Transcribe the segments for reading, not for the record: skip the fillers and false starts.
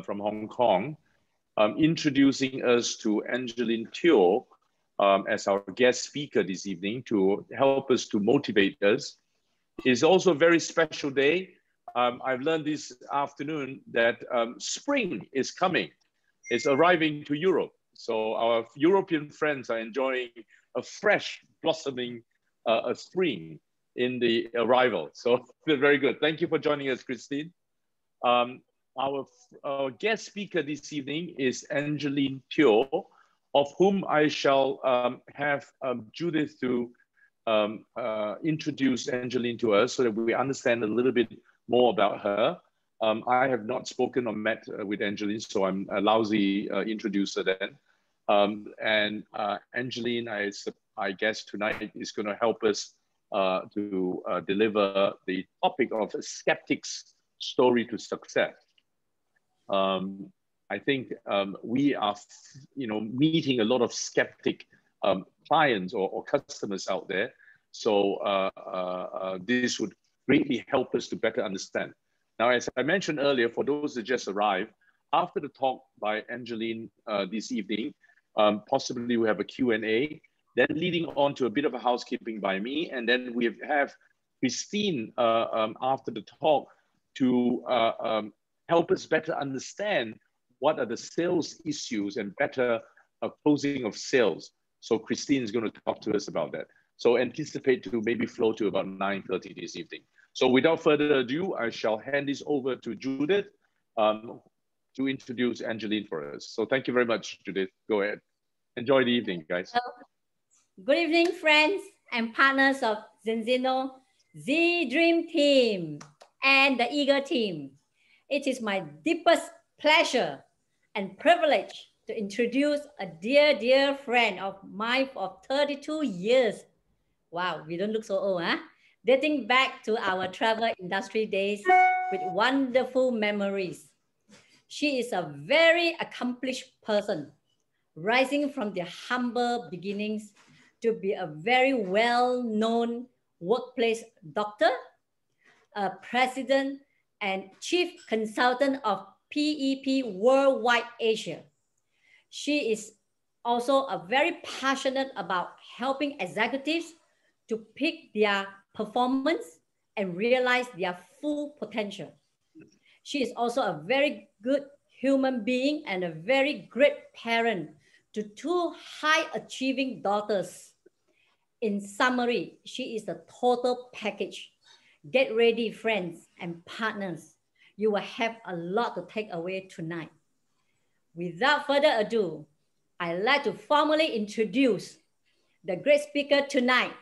from Hong Kong, introducing us to Angeline Teo as our guest speaker this evening to help us to motivate us. It's also a very special day. I've learned this afternoon that spring is coming. It's arriving to Europe. So our European friends are enjoying a fresh blossoming spring in the arrival. So very good. Thank you for joining us, Christine. Our guest speaker this evening is Angeline Teo, of whom I shall have Judith to introduce Angeline to us so that we understand a little bit more about her. I have not spoken or met with Angeline, so I'm a lousy introducer then. Angeline, I guess tonight is going to help us to deliver the topic of a skeptic's story to success. I think we are, meeting a lot of skeptic clients or customers out there. So this would greatly help us to better understand. Now, as I mentioned earlier, for those that just arrived, after the talk by Angeline this evening, possibly we have a Q&A, then leading on to a bit of a housekeeping by me, and then we have Christine after the talk to help us better understand what are the sales issues and better closing of sales. So Christine is going to talk to us about that. So anticipate to maybe flow to about 9:30 this evening. So without further ado, I shall hand this over to Judith to introduce Angeline for us. So thank you very much, Judith. Go ahead. Enjoy the evening, guys. Good evening, friends and partners of Zinzino, Z Dream Team, and the Eager Team. It is my deepest pleasure and privilege to introduce a dear, dear friend of mine of 32 years. Wow, we don't look so old, huh? Dating back to our travel industry days with wonderful memories. She is a very accomplished person, rising from the humble beginnings to be a very well-known workplace doctor, a president and chief consultant of PEP Worldwide Asia. She is also very passionate about helping executives to pick their performance and realize their full potential. She is also a very good human being and a very great parent to two high-achieving daughters. In summary, she is a total package. Get ready, friends and partners. You will have a lot to take away tonight. Without further ado, I'd like to formally introduce the great speaker tonight,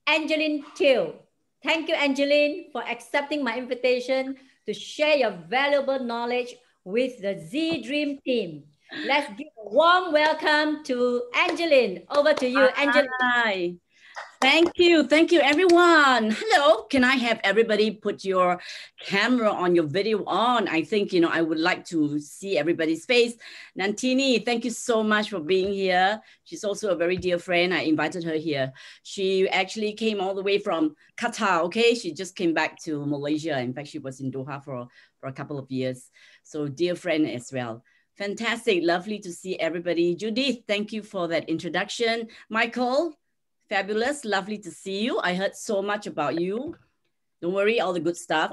Angeline Teo. Thank you, Angeline, for accepting my invitation to share your valuable knowledge with the Z Dream Team. Let's give a warm welcome to Angeline. Over to you, Angeline. Hi. Thank you, everyone. Hello, can I have everybody put your camera on, your video on? I think, I would like to see everybody's face. Nantini, thank you so much for being here. She's also a very dear friend. I invited her here. She actually came all the way from Qatar, okay? She just came back to Malaysia. In fact, she was in Doha for a couple of years. So dear friend as well. Fantastic, lovely to see everybody. Judith, thank you for that introduction. Michael, fabulous, lovely to see you. I heard so much about you. Don't worry, all the good stuff.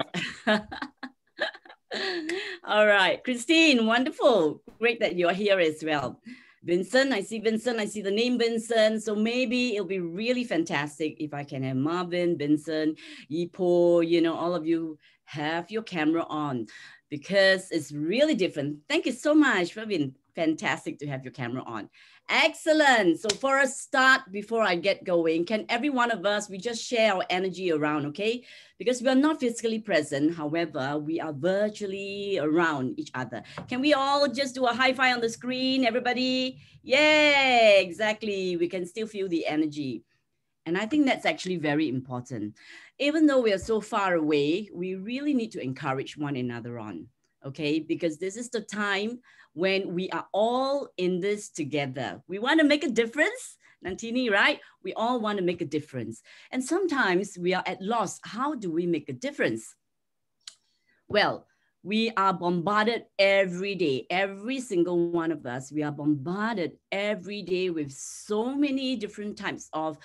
All right, Christine, wonderful. Great that you're here as well. Vincent, I see the name Vincent. So maybe it'll be really fantastic if I can have Marvin, Vincent, Yipo, all of you have your camera on because it's really different. Thank you so much for being fantastic to have your camera on. Excellent. So for a start, before I get going, can every one of us, we just share our energy around, okay? Because we are not physically present. However, we are virtually around each other. Can we all just do a high five on the screen, everybody? Yeah, exactly. We can still feel the energy. And I think that's actually very important. Even though we are so far away, we really need to encourage one another on, okay? Because this is the time when we are all in this together. We want to make a difference, Nantini, right? We all want to make a difference. And sometimes we are at loss. How do we make a difference? Well, We are bombarded every day. Every single one of us, we are bombarded every day with so many different types of,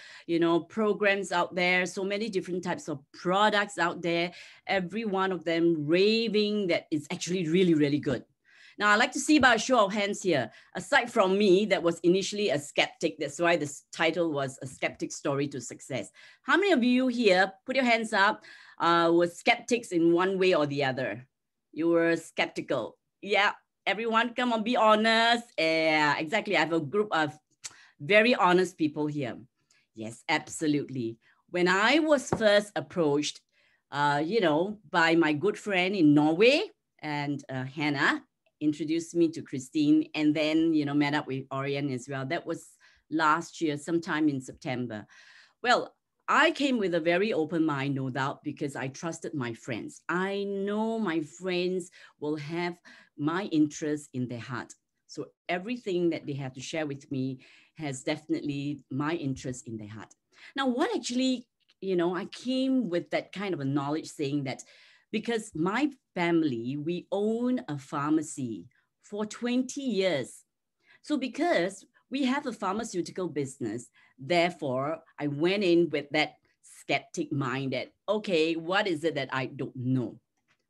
programs out there, so many different types of products out there, every one of them raving that it's actually really, really good. Now, I'd like to see by a show of hands here. Aside from me, that was initially a skeptic. That's why this title was A Skeptic's Story to Success. How many of you here, put your hands up, were skeptics in one way or the other? You were skeptical. Yeah, everyone, come on, be honest. Yeah, exactly. I have a group of very honest people here. Yes, absolutely. When I was first approached, by my good friend in Norway, and Hannah introduced me to Christine, and then, met up with Orion as well. That was last year, sometime in September. Well, I came with a very open mind, no doubt, because I trusted my friends. I know my friends will have my interest in their heart. So everything that they have to share with me has definitely my interest in their heart. Now, what actually, I came with that kind of a knowledge saying that because my family, we own a pharmacy for 20 years. So because we have a pharmaceutical business, therefore, I went in with that skeptic mind that, okay, what is it that I don't know,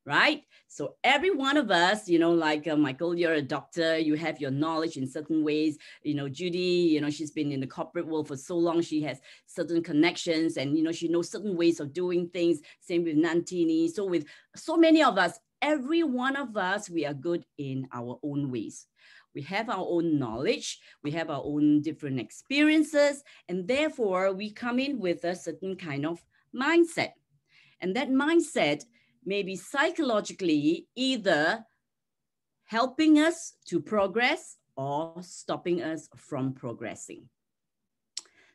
right? So every one of us, like Michael, you're a doctor, you have your knowledge in certain ways. Judy, she's been in the corporate world for so long, she has certain connections and, she knows certain ways of doing things. Same with Nantini. So with so many of us, every one of us, we are good in our own ways. We have our own knowledge, we have our own different experiences, and therefore we come in with a certain kind of mindset. And that mindset may be psychologically either helping us to progress or stopping us from progressing.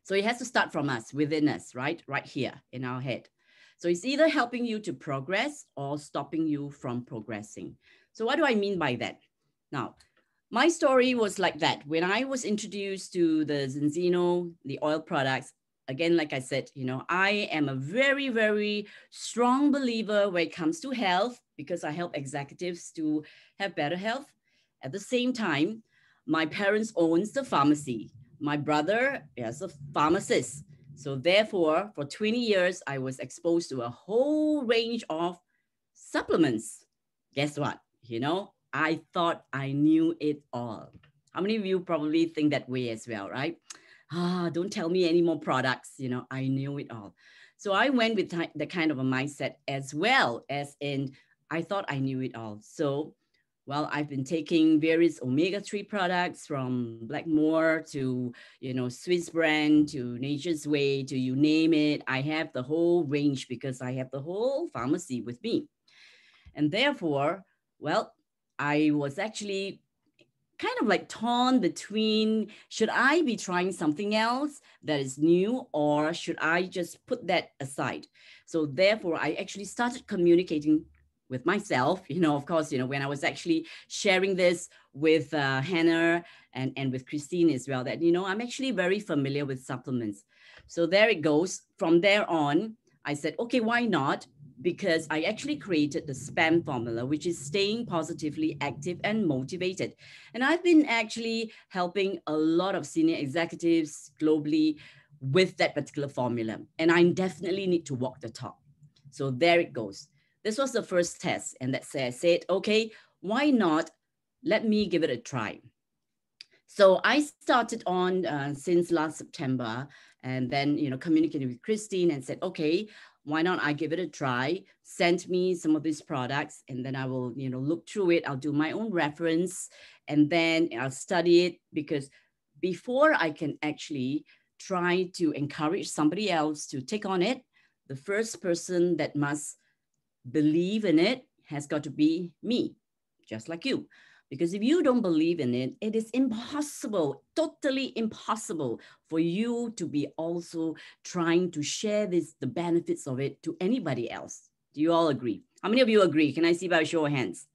So it has to start from us, within us, right? Right here in our head. So it's either helping you to progress or stopping you from progressing. So what do I mean by that? Now, my story was like that. When I was introduced to the Zinzino, the oil products, again, like I said, I am a very, very strong believer when it comes to health because I help executives to have better health. At the same time, my parents owns the pharmacy. My brother is a pharmacist. So therefore, for 20 years, I was exposed to a whole range of supplements. Guess what? I thought I knew it all. How many of you probably think that way as well, right? Don't tell me any more products. I knew it all. So I went with the kind of a mindset as well as in, I thought I knew it all. So, well, I've been taking various omega-3 products from Blackmore to, Swiss brand to Nature's Way to you name it. I have the whole range because I have the whole pharmacy with me. And therefore, well, I was actually kind of like torn between, should I be trying something else that is new or should I just put that aside? So therefore, I actually started communicating with myself, of course, when I was actually sharing this with Hannah and with Christine as well, that, I'm actually very familiar with supplements. So there it goes. From there on, I said, okay, why not? Because I actually created the SPAM formula, which is staying positively active and motivated. And I've been actually helping a lot of senior executives globally with that particular formula. And I definitely need to walk the talk. So there it goes. This was the first test. And that's I said, okay, why not? Let me give it a try. So I started on since last September and then, communicated with Christine and said, okay, why not I give it a try, send me some of these products, and then I will, look through it. I'll do my own reference, and then I'll study it, because before I can actually try to encourage somebody else to take on it, the first person that must believe in it has got to be me, just like you. Because if you don't believe in it, it is impossible, totally impossible for you to be also trying to share the benefits of it to anybody else. Do you all agree? How many of you agree? Can I see by a show of hands?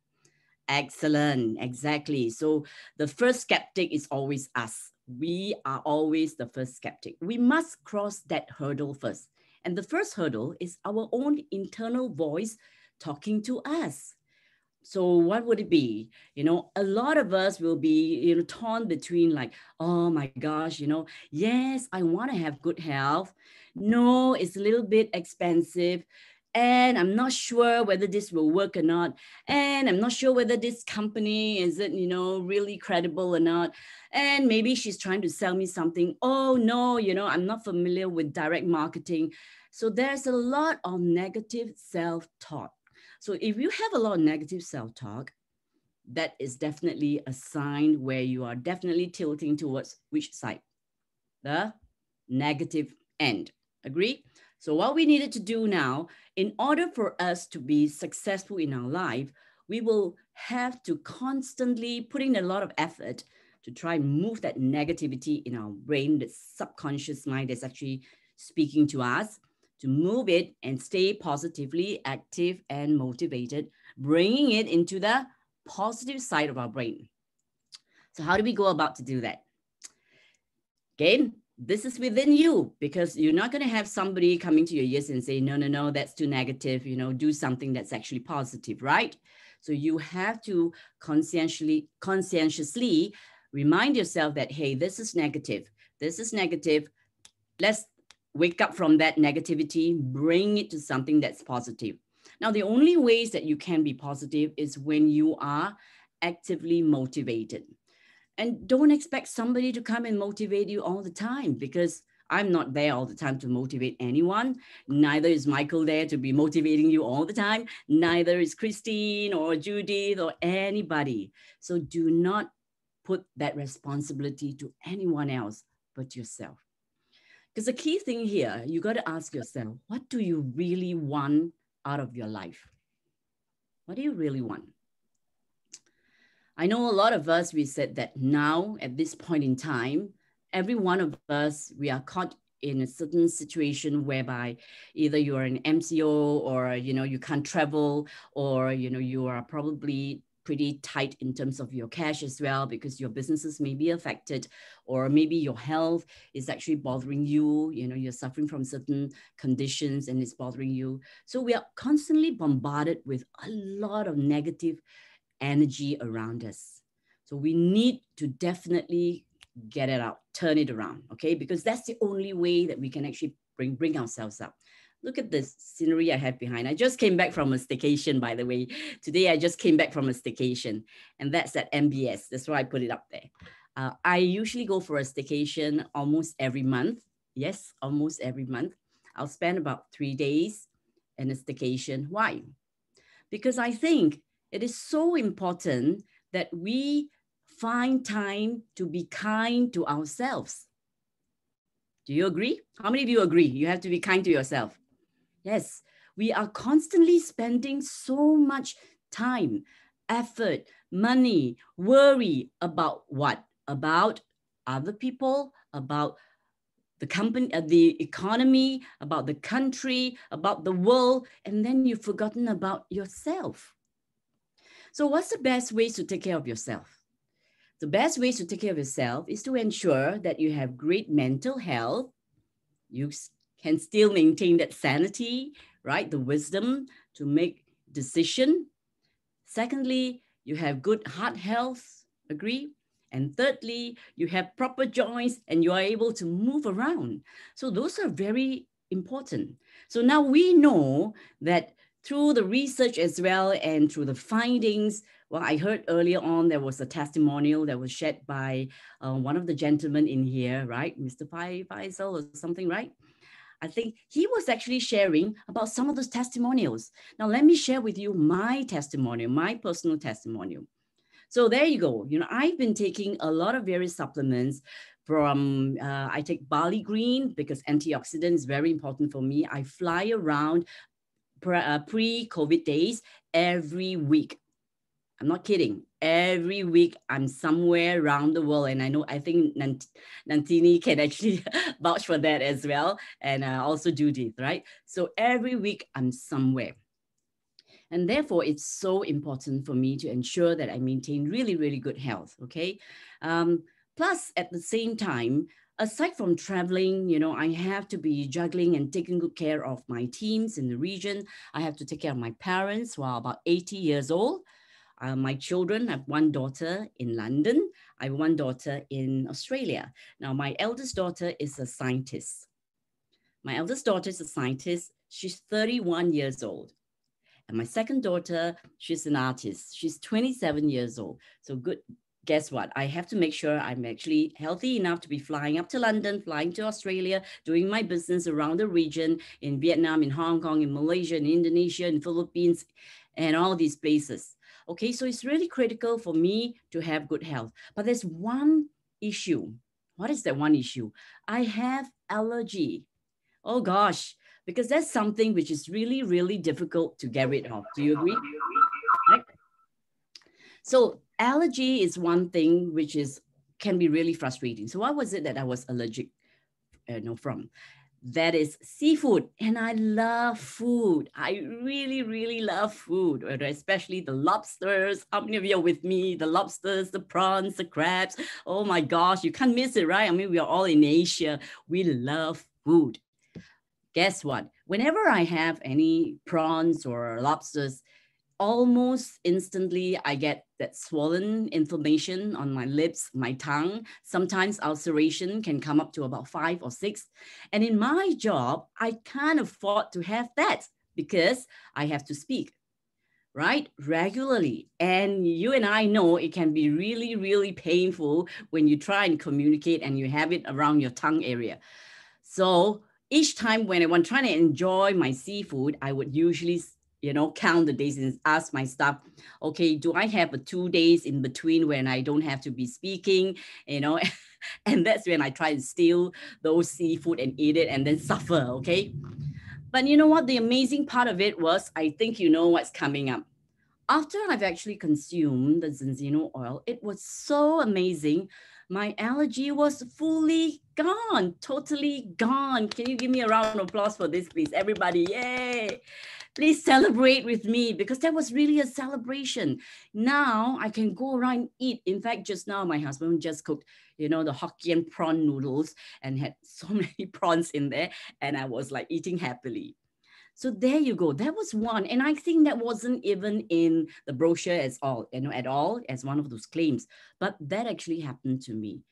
Excellent, exactly. So the first skeptic is always us. We are always the first skeptic. We must cross that hurdle first. And the first hurdle is our own internal voice talking to us. So what would it be? You know, a lot of us will be, you know, torn between like, oh my gosh, you know, yes, I want to have good health. No, it's a little bit expensive. And I'm not sure whether this will work or not. And I'm not sure whether this company is it, you know, really credible or not. And maybe she's trying to sell me something. Oh no, you know, I'm not familiar with direct marketing. So there's a lot of negative self-talk. So if you have a lot of negative self-talk, that is definitely a sign where you are definitely tilting towards which side? The negative end. Agree? So what we needed to do now, in order for us to be successful in our life, we will have to constantly put in a lot of effort to try and move that negativity in our brain, the subconscious mind that's actually speaking to us, to move it and stay positively active and motivated, bringing it into the positive side of our brain. So how do we go about to do that? Again, this is within you, because you're not going to have somebody coming to your ears and say, no, no, no, that's too negative, you know, do something that's actually positive, right? So you have to conscientiously remind yourself that, hey, this is negative. This is negative. Let's wake up from that negativity, bring it to something that's positive. Now, the only ways that you can be positive is when you are actively motivated. And don't expect somebody to come and motivate you all the time, because I'm not there all the time to motivate anyone. Neither is Michael there to be motivating you all the time. Neither is Christine or Judith or anybody. So do not put that responsibility to anyone else but yourself. Because the key thing here, you got to ask yourself, what do you really want out of your life? What do you really want? I know a lot of us, we said that now at this point in time, every one of us, we are caught in a certain situation whereby either you are an MCO or, you know, you can't travel, or, you know, you are probably pretty tight in terms of your cash as well, because your businesses may be affected, or maybe your health is actually bothering you. You know, you're suffering from certain conditions and it's bothering you. So we are constantly bombarded with a lot of negative energy around us. So we need to definitely get it out, turn it around, okay? Because that's the only way that we can actually bring ourselves up. Look at this scenery I have behind. I just came back from a staycation, by the way. Today, I just came back from a staycation, and that's at MBS. That's why I put it up there. I usually go for a staycation almost every month. Yes, almost every month. I'll spend about 3 days in a staycation. Why? Because I think it is so important that we find time to be kind to ourselves. Do you agree? How many of you agree? You have to be kind to yourself. Yes, we are constantly spending so much time, effort, money, worry about what? About other people, about the company, the economy, about the country, about the world, and then you've forgotten about yourself. So what's the best ways to take care of yourself? The best ways to take care of yourself is to ensure that you have great mental health. You can still maintain that sanity, right? The wisdom to make decision. Secondly, you have good heart health, agree? And thirdly, you have proper joints and you are able to move around. So those are very important. So now we know that through the research as well and through the findings, well, I heard earlier on there was a testimonial that was shared by one of the gentlemen in here, right? Mr. Faisal or something, right? I think he was actually sharing about some of those testimonials. Now, let me share with you my testimonial, my personal testimonial. So there you go. You know, I've been taking a lot of various supplements from, I take barley green because antioxidant is very important for me. I fly around pre-COVID days every week. I'm not kidding. Every week I'm somewhere around the world. And I think Nantini can actually vouch for that as well. And also Judith, right? So every week I'm somewhere. And therefore, it's so important for me to ensure that I maintain really, really good health, okay? Plus, at the same time, aside from traveling, you know, I have to be juggling and taking good care of my teams in the region. I have to take care of my parents who are about 80 years old. My children, I have one daughter in London. I have one daughter in Australia. Now, my eldest daughter is a scientist. My eldest daughter is a scientist. She's 31 years old. And my second daughter, she's an artist. She's 27 years old. So good. Guess what? I have to make sure I'm actually healthy enough to be flying up to London, flying to Australia, doing my business around the region in Vietnam, in Hong Kong, in Malaysia, in Indonesia, in Philippines, and all these places. Okay, so it's really critical for me to have good health. But there's one issue. What is that one issue? I have allergy. Oh gosh, because that's something which is really, really difficult to get rid of. Do you agree? Right? So allergy is one thing which can be really frustrating. So what was it that I was allergic from? That is seafood. And I love food. I really, really love food, especially the lobsters. How many of you are with me? The lobsters, the prawns, the crabs. Oh my gosh, you can't miss it, right? I mean, we are all in Asia. We love food. Guess what? Whenever I have any prawns or lobsters, almost instantly I get that swollen inflammation on my lips, my tongue. Sometimes ulceration can come up to about 5 or 6. And in my job, I can't afford to have that because I have to speak, right? Regularly. And you and I know it can be really, really painful when you try and communicate and you have it around your tongue area. So each time when I want trying to enjoy my seafood, I would usually, count the days and ask my staff, okay, do I have 2 days in between when I don't have to be speaking, and that's when I try to steal those seafood and eat it and then suffer, okay? But you know what? The amazing part of it was, I think you know what's coming up. After I've actually consumed the Zinzino oil, it was so amazing. My allergy was fully gone, totally gone. Can you give me a round of applause for this, please? Everybody, yay! Please celebrate with me because that was really a celebration. Now I can go around and eat. In fact, just now my husband just cooked, the Hokkien prawn noodles and had so many prawns in there. And I was like eating happily. So there you go. That was one. And I think that wasn't even in the brochure at all as one of those claims. But that actually happened to me.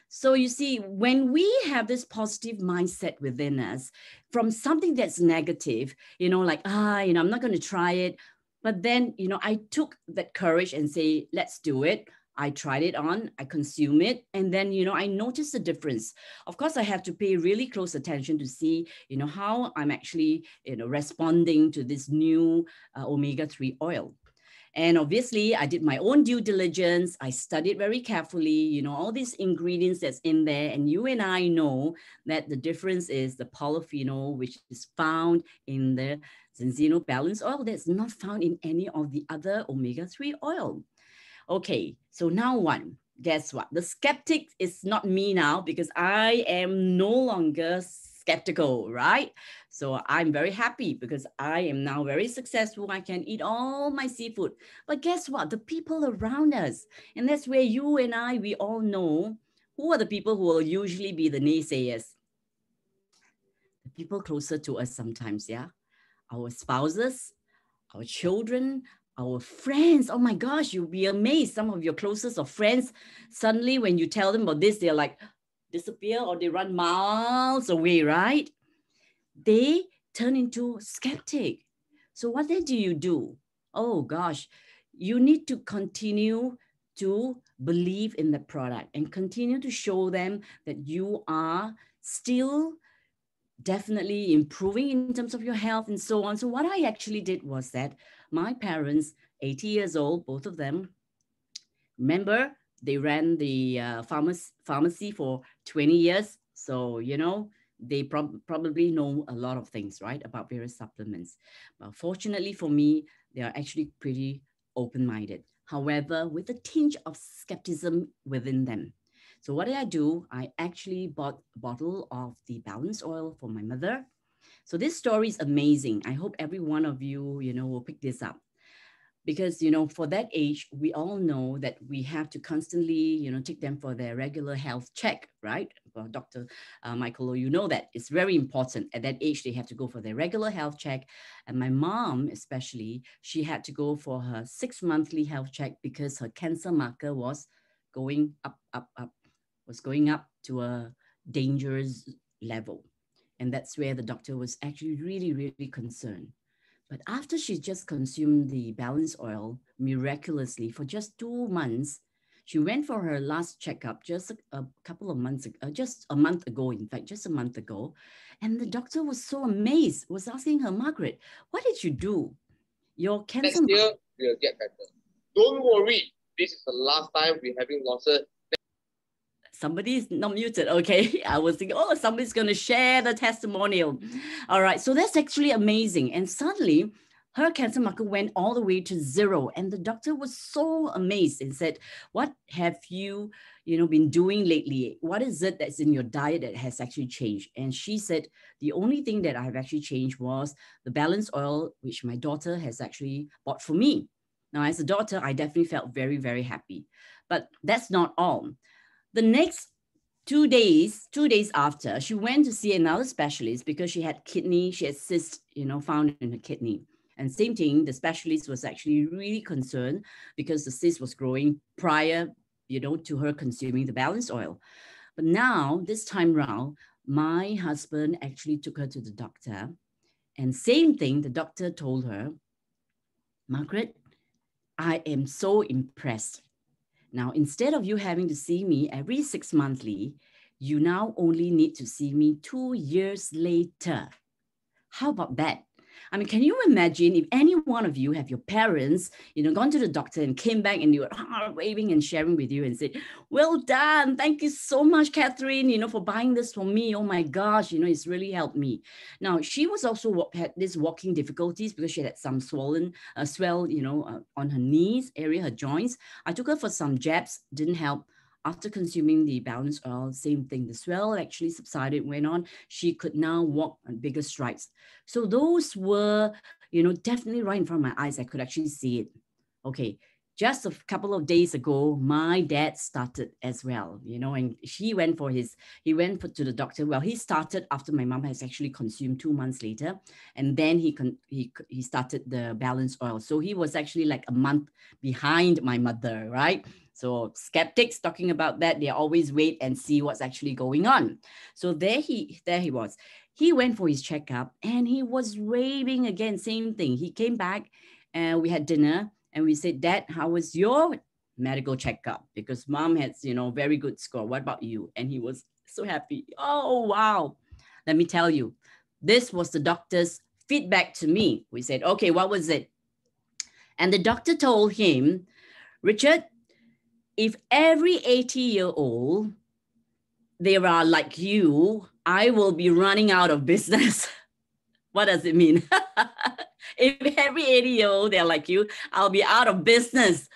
So you see, when we have this positive mindset within us from something that's negative, I'm not going to try it. But then, I took that courage and say, let's do it. I tried it on, I consume it, and then, I noticed the difference. Of course, I have to pay really close attention to see, how I'm actually, responding to this new omega-3 oil. And obviously, I did my own due diligence. I studied very carefully, all these ingredients that's in there. And you and I know that the difference is the polyphenol, which is found in the Zinzino Balance Oil that's not found in any of the other omega-3 oil. Okay, so now one, guess what? The skeptic is not me now because I am no longer skeptical, right? So I'm very happy because I am now very successful. I can eat all my seafood. But guess what? The people around us, and that's where you and I, we all know who are the people who will usually be the naysayers. The people closer to us sometimes, yeah? Our spouses, our children, our friends. Oh my gosh, you'll be amazed. Some of your closest of friends, suddenly when you tell them about this, they're like, disappear or they run miles away, right? They turn into skeptic. So what then do you do? Oh gosh, you need to continue to believe in the product and continue to show them that you are still definitely improving in terms of your health and so on. So what I actually did was that my parents, 80 years old, both of them, remember, they ran the pharmacy for 20 years. So, they probably know a lot of things, right, about various supplements. But fortunately for me, they are actually pretty open-minded. However, with a tinge of skepticism within them. So what did I do? I actually bought a bottle of the balance oil for my mother. So this story is amazing. I hope every one of you, will pick this up. because, for that age, we all know that we have to constantly, take them for their regular health check, right? Well, Dr. Michael, you know that it's very important. At that age, they have to go for their regular health check. And my mom, especially, she had to go for her 6-monthly health check because her cancer marker was going up, was going up to a dangerous level. And that's where the doctor was actually really, really concerned. But after she just consumed the balance oil miraculously for just 2 months, she went for her last checkup just a couple of months ago, just a month ago, in fact, just a month ago. And the doctor was so amazed, was asking her, Margaret, what did you do? Your cancer... Next year, we'll get better. Don't worry. This is the last time we're having losses. Somebody's not muted. Okay. I was thinking, oh, somebody's going to share the testimonial. All right. So that's actually amazing. And suddenly her cancer marker went all the way to 0. And the doctor was so amazed and said, what have you, been doing lately? What is it that's in your diet that has actually changed? And she said, the only thing that I have actually changed was the balance oil, which my daughter has actually bought for me. Now, as a daughter, I definitely felt very, very happy. But that's not all. The next 2 days after, she went to see another specialist because she had cyst, found in her kidney. And same thing, the specialist was actually really concerned because the cyst was growing prior, to her consuming the balance oil. But now, this time round, my husband actually took her to the doctor. And same thing, the doctor told her, Margaret, I am so impressed. Now, instead of you having to see me every 6 monthly, you now only need to see me 2 years later. How about that? I mean, can you imagine if any one of you have your parents, gone to the doctor and came back and you were waving and sharing with you and said, well done. Thank you so much, Catherine, for buying this for me. Oh my gosh, it's really helped me. Now, she was also had this walking difficulties because she had some swell, on her knees area, her joints. I took her for some jabs, didn't help. After consuming the balance oil, same thing. The swell actually subsided, went on. She could now walk on bigger strides. So those were, definitely right in front of my eyes. I could actually see it. Okay, just a couple of days ago, my dad started as well, and he went to the doctor. Well, he started after my mom has actually consumed 2 months later. And then he started the balance oil. So he was actually like a month behind my mother, right? So skeptics talking about that, they always wait and see what's actually going on. So there he was. He went for his checkup and he was raving again, same thing. He came back and we had dinner and we said, Dad, how was your medical checkup? Because mom has, very good score. What about you? And he was so happy. Oh, wow. Let me tell you, this was the doctor's feedback to me. We said, okay, what was it? And the doctor told him, Richard, if every 80-year-old, they are like you, I will be running out of business. What does it mean? If every 80-year-old, they're like you, I'll be out of business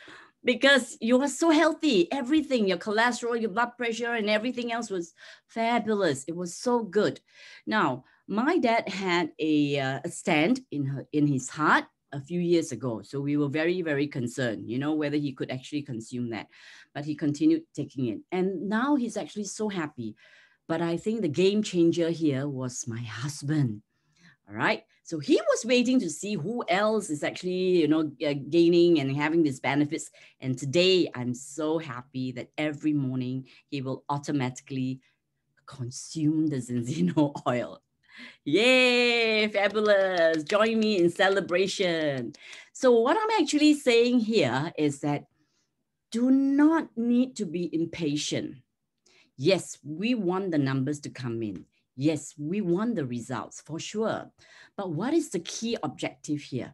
because you are so healthy. Everything, your cholesterol, your blood pressure, and everything else was fabulous. It was so good. Now, my dad had a stent in his heart a few years ago. So we were very, very concerned, whether he could actually consume that. But he continued taking it. And now he's actually so happy. But I think the game changer here was my husband. All right. So he was waiting to see who else is actually, gaining and having these benefits. And today I'm so happy that every morning he will automatically consume the Zinzino oil. Yay, fabulous. Join me in celebration. So what I'm actually saying here is that do not need to be impatient. Yes, we want the numbers to come in. Yes, we want the results for sure. But what is the key objective here?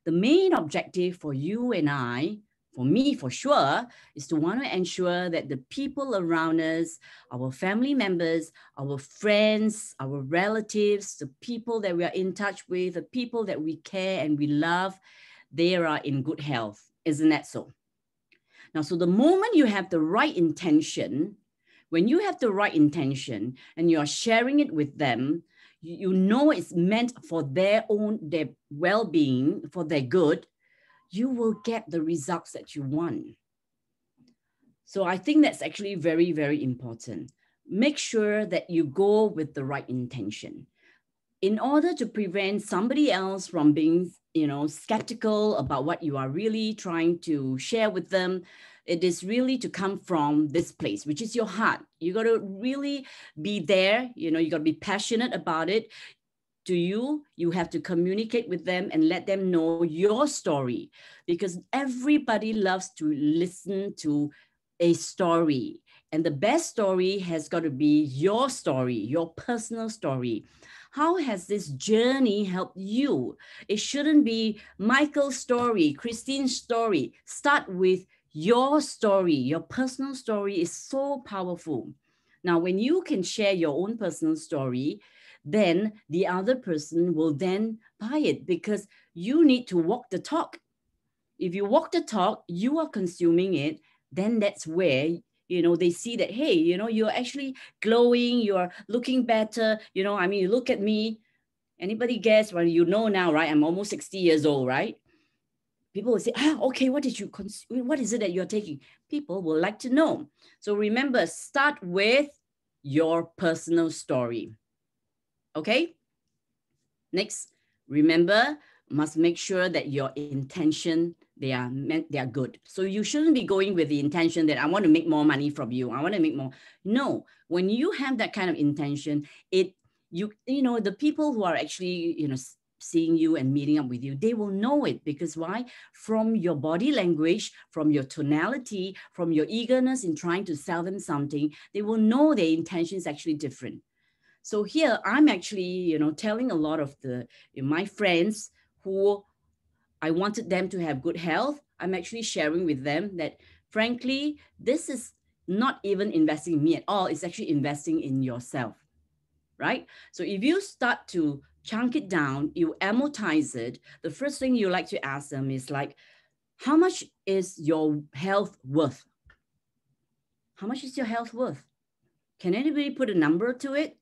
The main objective for you and I, for me for sure, is to want to ensure that the people around us, our family members, our friends, our relatives, the people that we are in touch with, the people that we care and we love, they are in good health. Isn't that so? Now, so the moment you have the right intention, when you have the right intention and you are sharing it with them, you know it's meant for their well-being, for their good, you will get the results that you want. So I think that's actually very, very important. Make sure that you go with the right intention. In order to prevent somebody else from being, skeptical about what you are really trying to share with them, it is really to come from this place, which is your heart. You got to really be there. You got to be passionate about it. You have to communicate with them and let them know your story, because everybody loves to listen to a story. And the best story has got to be your story, your personal story. How has this journey helped you? It shouldn't be Michael's story, Christine's story. Start with your story. Your personal story is so powerful. Now, when you can share your own personal story, then the other person will then buy it, because you need to walk the talk. If you walk the talk, you are consuming it, then that's where they see that, hey, you're actually glowing, you're looking better. You look at me. Anybody guess? Well, now, right? I'm almost 60 years old, right? People will say, okay, what is it that you're taking? People will like to know. So remember, start with your personal story. Okay? Next, remember, must make sure that your intention, they are good. So you shouldn't be going with the intention that I want to make more money from you. I want to make more. No, when you have that kind of intention, the people who are actually, seeing you and meeting up with you, they will know it. Because why? From your body language, from your tonality, from your eagerness in trying to sell them something, they will know their intention is actually different. So here I'm actually, telling a lot of my friends who I wanted them to have good health. I'm actually sharing with them that, frankly, this is not even investing in me at all. It's actually investing in yourself, right? So if you start to chunk it down, you amortize it, the first thing you like to ask them is like, how much is your health worth? How much is your health worth? Can anybody put a number to it?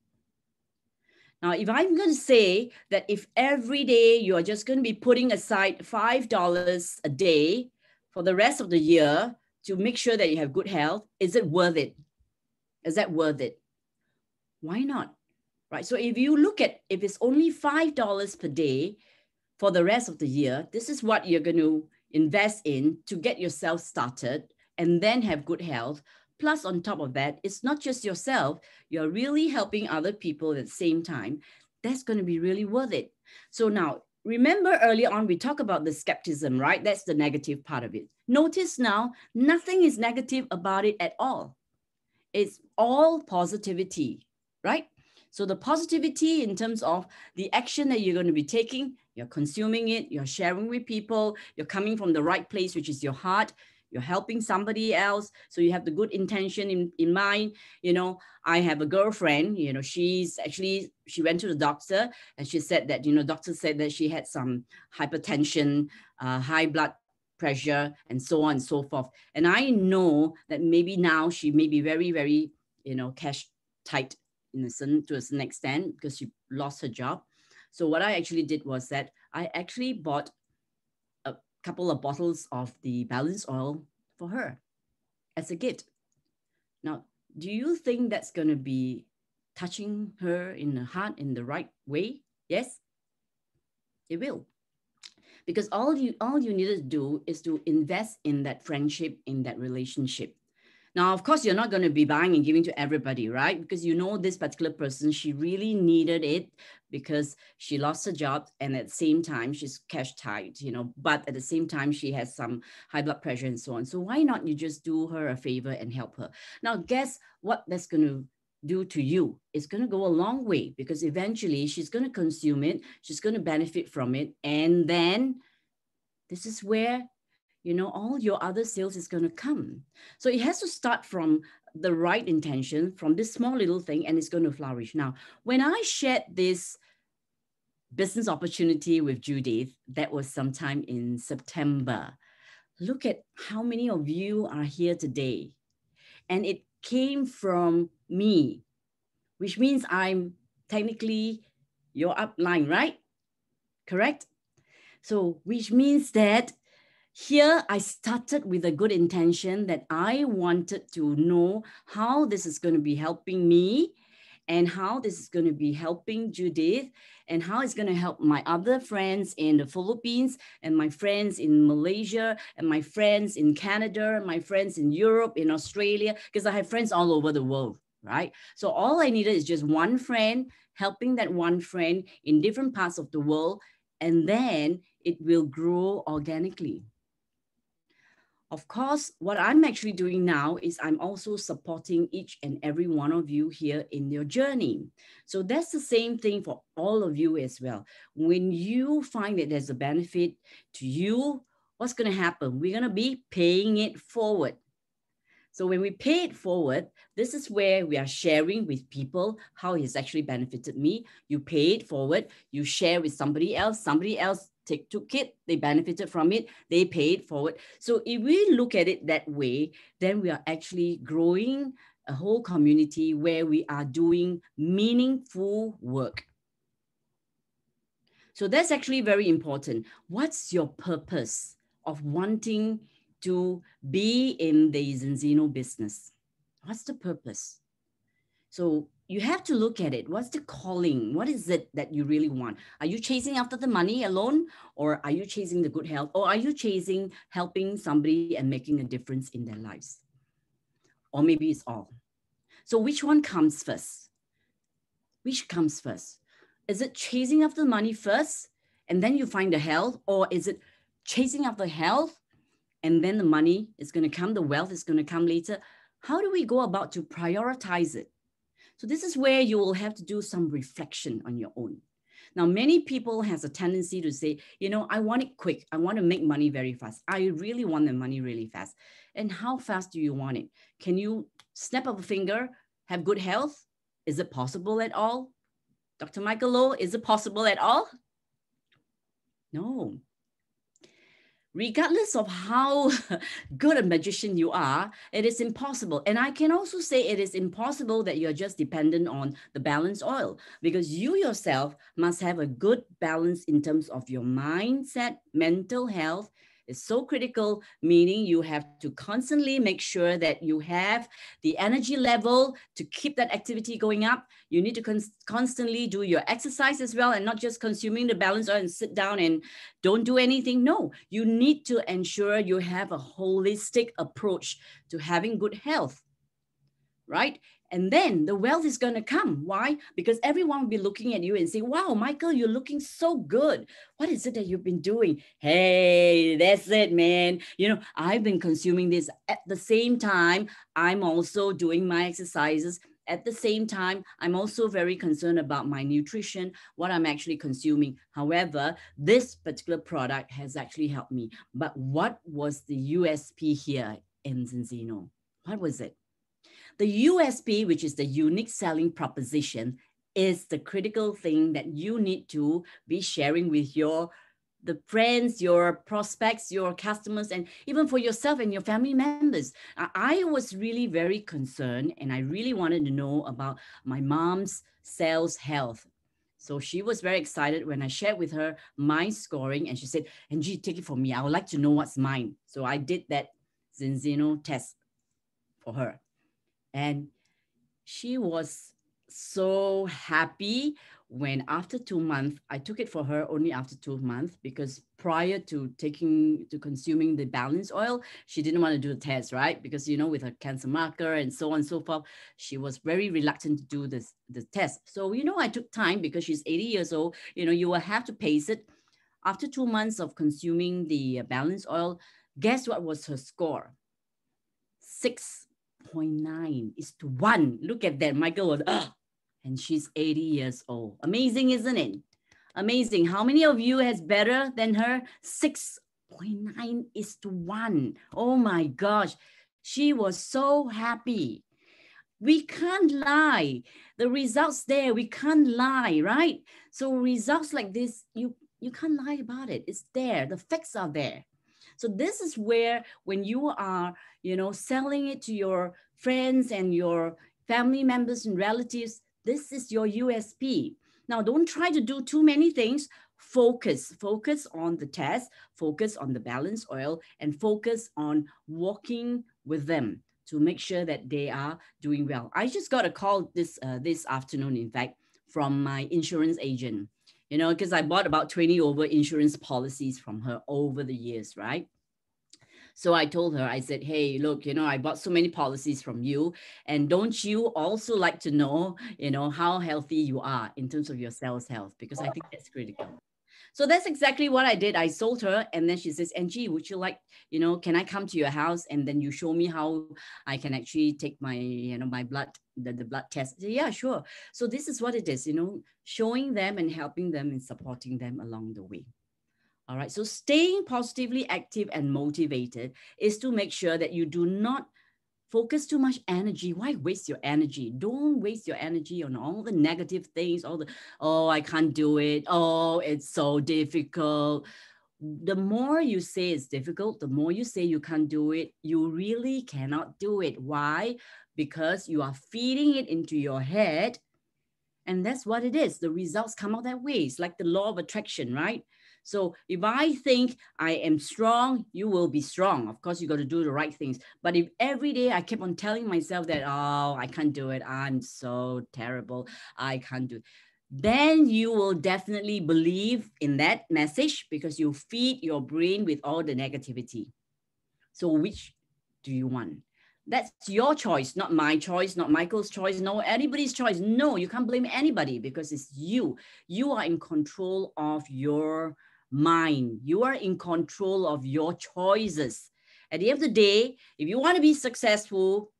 Now, if I'm going to say that if every day you are just going to be putting aside $5 a day for the rest of the year to make sure that you have good health, is it worth it? Is that worth it? Why not? Right. So if you look at, if it's only $5 per day for the rest of the year, this is what you're going to invest in to get yourself started and then have good health. Plus, on top of that, it's not just yourself, you're really helping other people at the same time. That's going to be really worth it. So now, remember earlier on, we talked about the skepticism, right? That's the negative part of it. Notice now, nothing is negative about it at all. It's all positivity, right? So the positivity in terms of the action that you're going to be taking, you're consuming it, you're sharing with people, you're coming from the right place, which is your heart. You're helping somebody else. So you have the good intention in mind. I have a girlfriend, she went to the doctor and she said that, doctor said that she had some hypertension, high blood pressure, and so on and so forth. And I know that maybe now she may be very, very, cash tight to a certain extent because she lost her job. So what I actually did was that I actually bought couple of bottles of the balance oil for her as a gift. Now, do you think that's going to be touching her in the heart in the right way? Yes, it will. Because all you need to do is to invest in that friendship, in that relationship. Now, of course, you're not going to be buying and giving to everybody, right? Because this particular person, she really needed it because she lost her job. And at the same time, she's cash tight, but at the same time, she has some high blood pressure and so on. So why not you just do her a favor and help her? Now, guess what that's going to do to you? It's going to go a long way because eventually she's going to consume it. She's going to benefit from it. And then this is where all your other sales is going to come. So it has to start from the right intention, from this small little thing, and it's going to flourish. Now, when I shared this business opportunity with Judith, that was sometime in September. Look at how many of you are here today. And it came from me, which means I'm technically your upline, right? Correct? So, which means that Here, I started with a good intention that I wanted to know how this is going to be helping me and how this is going to be helping Judith and how it's going to help my other friends in the Philippines and my friends in Malaysia and my friends in Canada, my friends in Europe, in Australia, because I have friends all over the world, right? So all I needed is just one friend helping that one friend in different parts of the world, and then it will grow organically. Of course, what I'm actually doing now is I'm also supporting each and every one of you here in your journey. So that's the same thing for all of you as well. When you find that there's a benefit to you, what's going to happen? We're going to be paying it forward. So when we pay it forward, this is where we are sharing with people how it's actually benefited me. You pay it forward, you share with somebody else took it, they benefited from it, they pay it forward. So if we look at it that way, then we are actually growing a whole community where we are doing meaningful work. So that's actually very important. What's your purpose of wanting to be in the Zinzino business? What's the purpose? So you have to look at it. What's the calling? What is it that you really want? Are you chasing after the money alone? Or are you chasing the good health? Or are you chasing helping somebody and making a difference in their lives? Or maybe it's all. So which one comes first? Which comes first? Is it chasing after the money first and then you find the health? Or is it chasing after health and then the money is going to come, the wealth is going to come later? How do we go about to prioritize it? So this is where you will have to do some reflection on your own. Now, many people has a tendency to say, you know, I want it quick. I want to make money very fast. I really want the money really fast. And how fast do you want it? Can you snap of a finger, have good health? Is it possible at all? Dr. Michael Low, is it possible at all? No. Regardless of how good a magician you are, it is impossible. And I can also say it is impossible that you're just dependent on the balanced oil, because you yourself must have a good balance in terms of your mindset. Mental health is so critical, meaning you have to constantly make sure that you have the energy level to keep that activity going up. You need to constantly do your exercise as well, and not just consuming the balanced oil and sit down and don't do anything. No, you need to ensure you have a holistic approach to having good health, right? And then the wealth is going to come. Why? Because everyone will be looking at you and say, wow, Michael, you're looking so good. What is it that you've been doing? Hey, that's it, man. You know, I've been consuming this. At the same time, I'm also doing my exercises. At the same time, I'm also very concerned about my nutrition, what I'm actually consuming. However, this particular product has actually helped me. But what was the USP here in Zinzino? What was it? The USP, which is the unique selling proposition, is the critical thing that you need to be sharing with the friends, your prospects, your customers, and even for yourself and your family members. I was really very concerned, and I really wanted to know about my mom's sales health. So she was very excited when I shared with her my scoring, and she said, Angie, take it from me. I would like to know what's mine. So I did that Zinzino test for her. And she was so happy when after 2 months, I took it for her only after 2 months, because prior to consuming the balanced oil, she didn't want to do the test, right? Because, you know, with her cancer marker and so on and so forth, she was very reluctant to do the test. So, you know, I took time because she's 80 years old. You know, you will have to pace it. After 2 months of consuming the balanced oil, guess what was her score? 6.9 is to 1. Look at that. Michael was, and she's 80 years old. Amazing, isn't it? Amazing. How many of you has better than her? 6.9 is to 1. Oh my gosh. She was so happy. We can't lie. The results there, we can't lie, right? So results like this, you can't lie about it. It's there. The facts are there. So this is where, when you are, you know, selling it to your friends and your family members and relatives, this is your USP. Now, don't try to do too many things. focus on the test, focus on the balance oil, and focus on walking with them to make sure that they are doing well. I just got a call this afternoon, in fact, from my insurance agent, you know, because I bought about 20 over insurance policies from her over the years, right? So I told her, I said, hey, look, you know, I bought so many policies from you. And don't you also like to know, you know, how healthy you are in terms of your cell's health? Because I think that's critical. So that's exactly what I did. I sold her. And then she says, Angie, would you like, you know, can I come to your house? And then you show me how I can actually take my, you know, my blood, the blood test. I said, yeah, sure. So this is what it is, you know, showing them and helping them and supporting them along the way. All right. So staying positively active and motivated is to make sure that you do not focus too much energy. Why waste your energy? Don't waste your energy on all the negative things, all the, oh, I can't do it. Oh, it's so difficult. The more you say it's difficult, the more you say you can't do it, you really cannot do it. Why? Because you are feeding it into your head. And that's what it is. The results come out that way. It's like the law of attraction, right? So if I think I am strong, you will be strong. Of course, you got to do the right things. But if every day I keep on telling myself that, oh, I can't do it, I'm so terrible, I can't do it, then you will definitely believe in that message because you feed your brain with all the negativity. So which do you want? That's your choice, not my choice, not Michael's choice, no anybody's choice. No, you can't blame anybody because it's you. You are in control of your mind. You are in control of your choices. At the end of the day, if you want to be successful,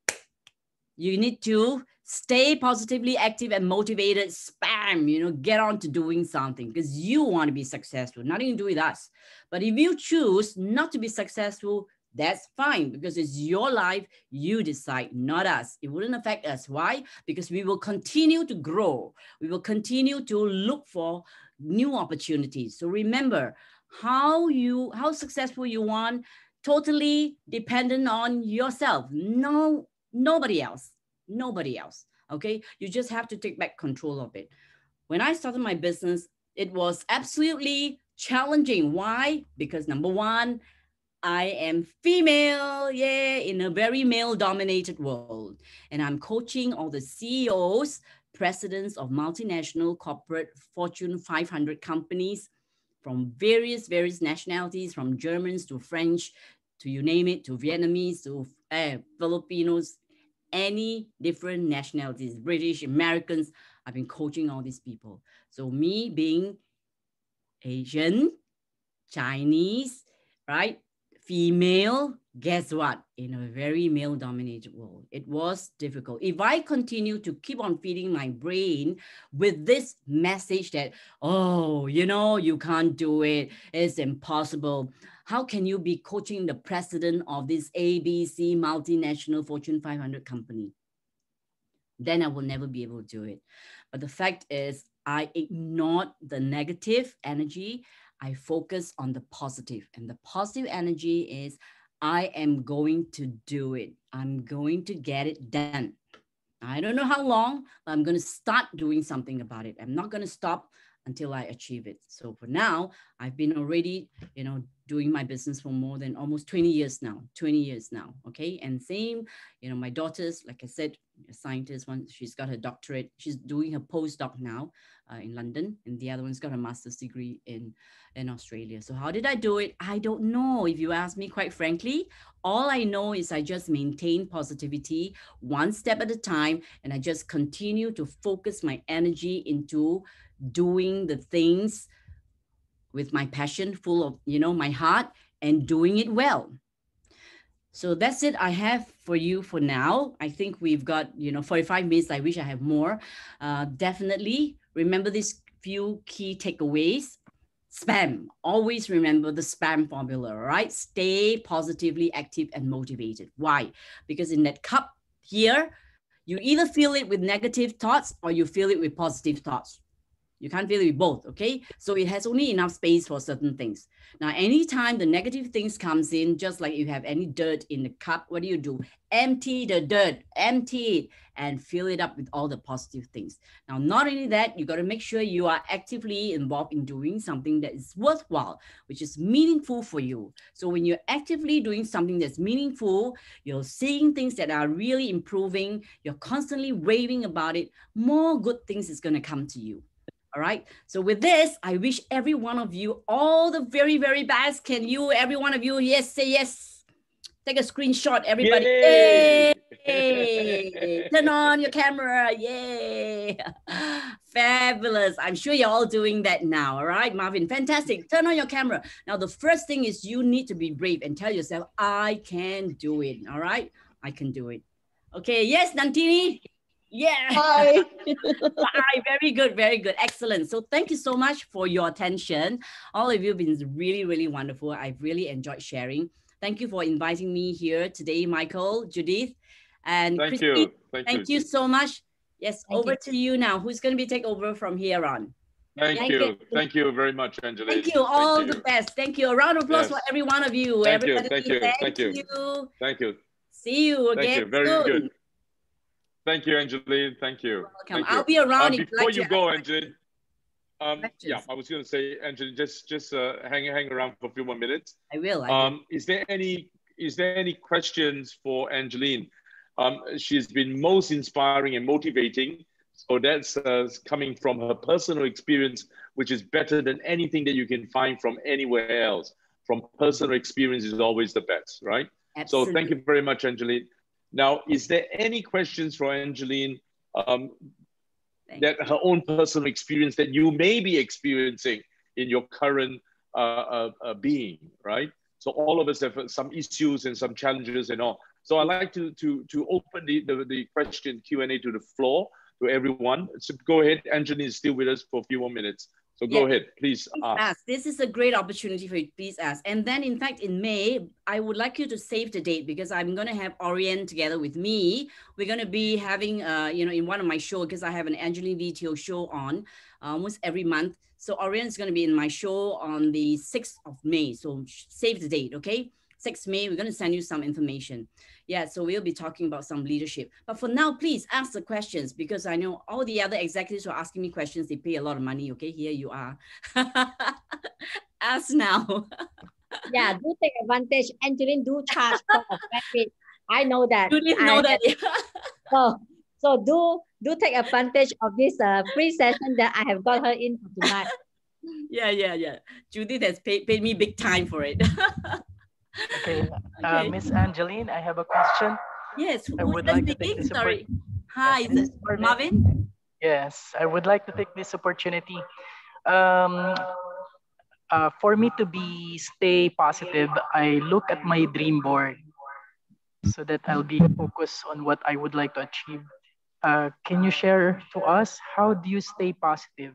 you need to stay positively active and motivated. Spam, you know, get on to doing something because you want to be successful. Nothing to do with us. But if you choose not to be successful, that's fine because it's your life. You decide, not us. It wouldn't affect us. Why? Because we will continue to grow. We will continue to look for new opportunities. So remember, how successful you want, totally dependent on yourself. No, nobody else. Nobody else. Okay. You just have to take back control of it. When I started my business, it was absolutely challenging. Why? Because number one, I am female, yeah, in a very male-dominated world. And I'm coaching all the CEOs, presidents of multinational corporate Fortune 500 companies from various nationalities, from Germans to French, to you name it, to Vietnamese, to Filipinos, any different nationalities, British, Americans. I've been coaching all these people. So me being Asian, Chinese, right? Female, guess what? In a very male-dominated world, it was difficult. If I continue to keep on feeding my brain with this message that, oh, you know, you can't do it, it's impossible. How can you be coaching the president of this ABC multinational Fortune 500 company? Then I will never be able to do it. But the fact is, I ignored the negative energy. I focus on the positive, and the positive energy is I am going to do it. I'm going to get it done. I don't know how long, but I'm going to start doing something about it. I'm not going to stop until I achieve it. So for now, I've been already, you know, doing my business for more than almost 20 years now, okay? And same, you know, my daughter's, like I said, a scientist, one, she's got her doctorate. She's doing her postdoc now in London, and the other one's got a master's degree in Australia. So how did I do it? I don't know. If you ask me, quite frankly, all I know is I just maintain positivity one step at a time, and I just continue to focus my energy into doing the things with my passion, full of, you know, my heart, and doing it well. So that's it I have for you for now. I think we've got, you know, 45 minutes. I wish I have more. Definitely remember these few key takeaways. Spam. Always remember the spam formula, right? Stay positively active and motivated. Why? Because in that cup here, you either fill it with negative thoughts or you fill it with positive thoughts. You can't fill it with both, okay? So it has only enough space for certain things. Now, anytime the negative things comes in, just like you have any dirt in the cup, what do? Empty the dirt, empty it, and fill it up with all the positive things. Now, not only that, you got to make sure you are actively involved in doing something that is worthwhile, which is meaningful for you. So when you're actively doing something that's meaningful, you're seeing things that are really improving, you're constantly raving about it, more good things is going to come to you. All right. So with this, I wish every one of you all the very, very best. Can you, every one of you, yes, say yes. Take a screenshot, everybody. Yay! Yay! Turn on your camera. Yay! Fabulous. I'm sure you're all doing that now. All right, Marvin. Fantastic. Turn on your camera. Now, the first thing is you need to be brave and tell yourself, I can do it. All right. I can do it. Okay. Yes, Nantini. Yeah. Hi. Hi. Very good. Very good. Excellent. So thank you so much for your attention. All of you have been really, really wonderful. I've really enjoyed sharing. Thank you for inviting me here today, Michael, Judith, and Thank Christy. you. Thank you so much. Yes, Thank over you. to you now. Who's going to be take over from here on? Thank you. Thank you very much, Angeline. Thank you. All the best. Thank you. A round of applause for every one of you. Thank you. Everybody, Thank you. thank you. you. Thank you. See you again Thank you. Very soon. good. Thank you, Angeline. Thank you. Welcome. Thank I'll you. be around if Before you'd you like to go, ask Angeline. Yeah, I was going to say, Angeline, just hang around for a few more minutes. I will. Is there any questions for Angeline? She's been most inspiring and motivating. So that's coming from her personal experience, which is better than anything that you can find from anywhere else. From personal experience is always the best, right? Absolutely. So thank you very much, Angeline. Now, is there any questions for Angeline that her own personal experience that you may be experiencing in your current being, right? So all of us have some issues and some challenges and all. So I'd like to open the question Q&A to the floor, to everyone. So go ahead, Angeline is still with us for a few more minutes. So go ahead, please ask. This is a great opportunity for you. Please ask. And then, in fact, in May, I would like you to save the date because I'm going to have Orient together with me. We're going to be having, in one of my shows, because I have an Angeline VTO show on almost every month. So Orient is going to be in my show on the 6th of May. So save the date, okay? 6th May, we're going to send you some information. Yeah, so we'll be talking about some leadership. But for now, please ask the questions because I know all the other executives who are asking me questions. They pay a lot of money, okay? Here you are. Ask now. Yeah, do take advantage. Angeline do charge for a benefit. I know that. You didn't know that. So do take advantage of this free session that I have got her in for tonight. Yeah. Judith has paid me big time for it. Okay, Miss Angeline, I have a question. Yes, I would like to take this sorry. Hi, is it Marvin? Yes, I would like to take this opportunity. For me to stay positive, I look at my dream board so that I'll be focused on what I would like to achieve. Can you share to us how do you stay positive?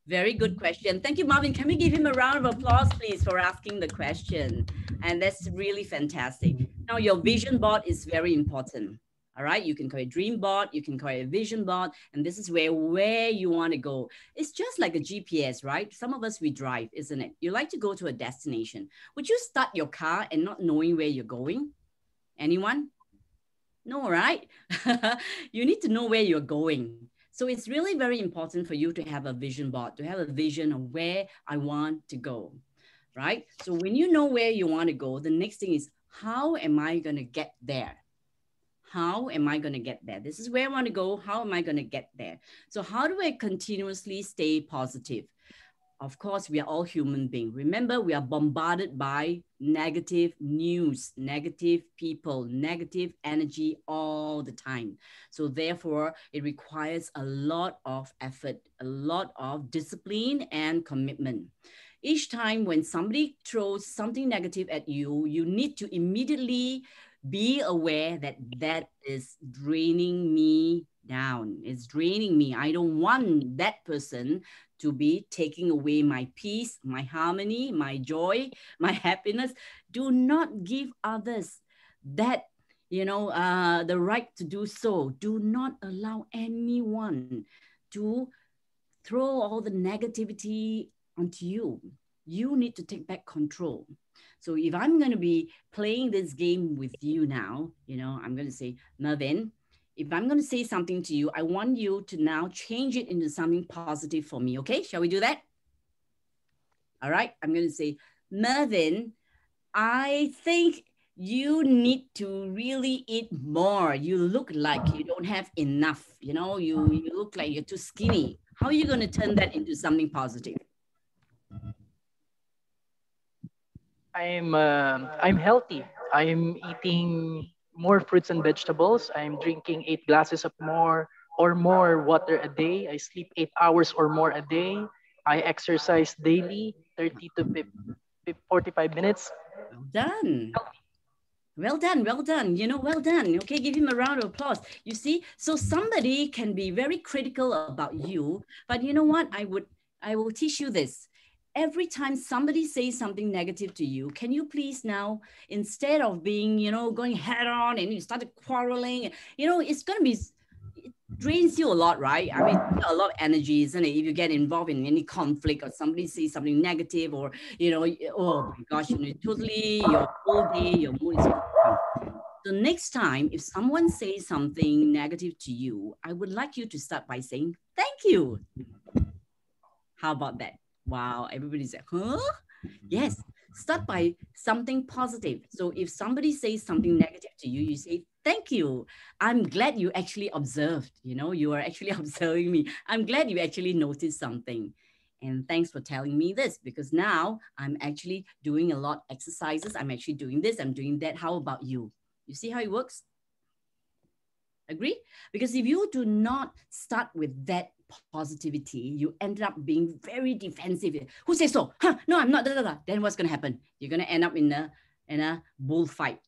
Very good question. Thank you, Marvin. Can we give him a round of applause, please, for asking the question? And that's really fantastic. Now, your vision board is very important. All right, you can call it a dream board, you can call it a vision board, and this is where you want to go. It's just like a GPS, right? Some of us, we drive, isn't it? You like to go to a destination. Would you start your car and not knowing where you're going? Anyone? No, right? You need to know where you're going. So it's really very important for you to have a vision board, to have a vision of where I want to go, right? So when you know where you want to go, the next thing is, how am I going to get there? How am I going to get there? This is where I want to go. How am I going to get there? So how do I continuously stay positive? Of course, we are all human beings. Remember, we are bombarded by negative news, negative people, negative energy all the time. So therefore, it requires a lot of effort, a lot of discipline and commitment. Each time when somebody throws something negative at you, you need to immediately be aware that that is draining me down. It's draining me. I don't want that person to be taking away my peace, my harmony, my joy, my happiness. Do not give others that, the right to do so. Do not allow anyone to throw all the negativity onto you. You need to take back control. So if I'm going to be playing this game with you now, you know, I'm going to say, Mervin, if I'm going to say something to you, I want you to now change it into something positive for me. Okay, shall we do that? All right, I'm going to say, Mervin, I think you need to really eat more. You look like you don't have enough. You know, you look like you're too skinny. How are you going to turn that into something positive? I'm healthy. I'm eating more fruits and vegetables. I'm drinking 8 glasses of more or more water a day. I sleep 8 hours or more a day. I exercise daily, 30 to 45 minutes. Well done. Well done, well done. You know, well done. Okay, give him a round of applause. You see, so somebody can be very critical about you, but you know what? I will teach you this. Every time somebody says something negative to you, can you please now, instead of being, you know, going head on and you started quarreling, you know, it's going to be, it drains you a lot, right? I mean, a lot of energy, isn't it? If you get involved in any conflict or somebody says something negative or, you know, oh my gosh, you know, totally your whole day, your mood is gone. So next time, if someone says something negative to you, I would like you to start by saying, thank you. How about that? Wow, everybody's like, huh? Yes, start by something positive. So if somebody says something negative to you, you say, thank you. I'm glad you actually observed, you know, you are actually observing me. I'm glad you actually noticed something. And thanks for telling me this, because now I'm actually doing a lot of exercises. I'm actually doing this, I'm doing that. How about you? You see how it works? Agree? Because if you do not start with that positivity, you end up being very defensive. Who says so? Huh? No, I'm not. Da, da, da. Then what's going to happen? You're going to end up in a bullfight.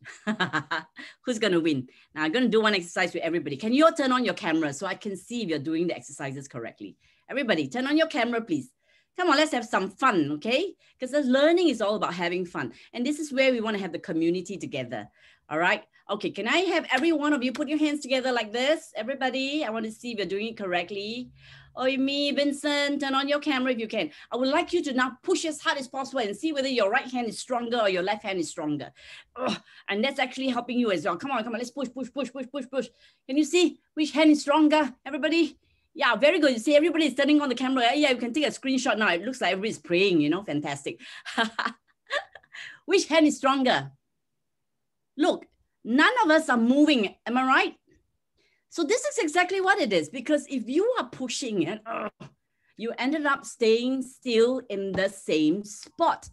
Who's going to win? Now I'm going to do one exercise with everybody. Can you all turn on your camera so I can see if you're doing the exercises correctly? Everybody, turn on your camera, please. Come on, let's have some fun, okay? Because the learning is all about having fun. And this is where we want to have the community together. All right? Okay, can I have every one of you put your hands together like this? Everybody, I want to see if you're doing it correctly. Oi, me, Vincent, turn on your camera if you can. I would like you to now push as hard as possible and see whether your right hand is stronger or your left hand is stronger. Ugh, and that's actually helping you as well. Come on, let's push, push, push, push, push, push. Can you see which hand is stronger, everybody? Yeah, very good. You see, everybody is turning on the camera. Yeah, you can take a screenshot now. It looks like everybody's praying, you know, fantastic. Which hand is stronger? Look, none of us are moving. Am I right? So this is exactly what it is, because if you are pushing it, you ended up staying still in the same spot.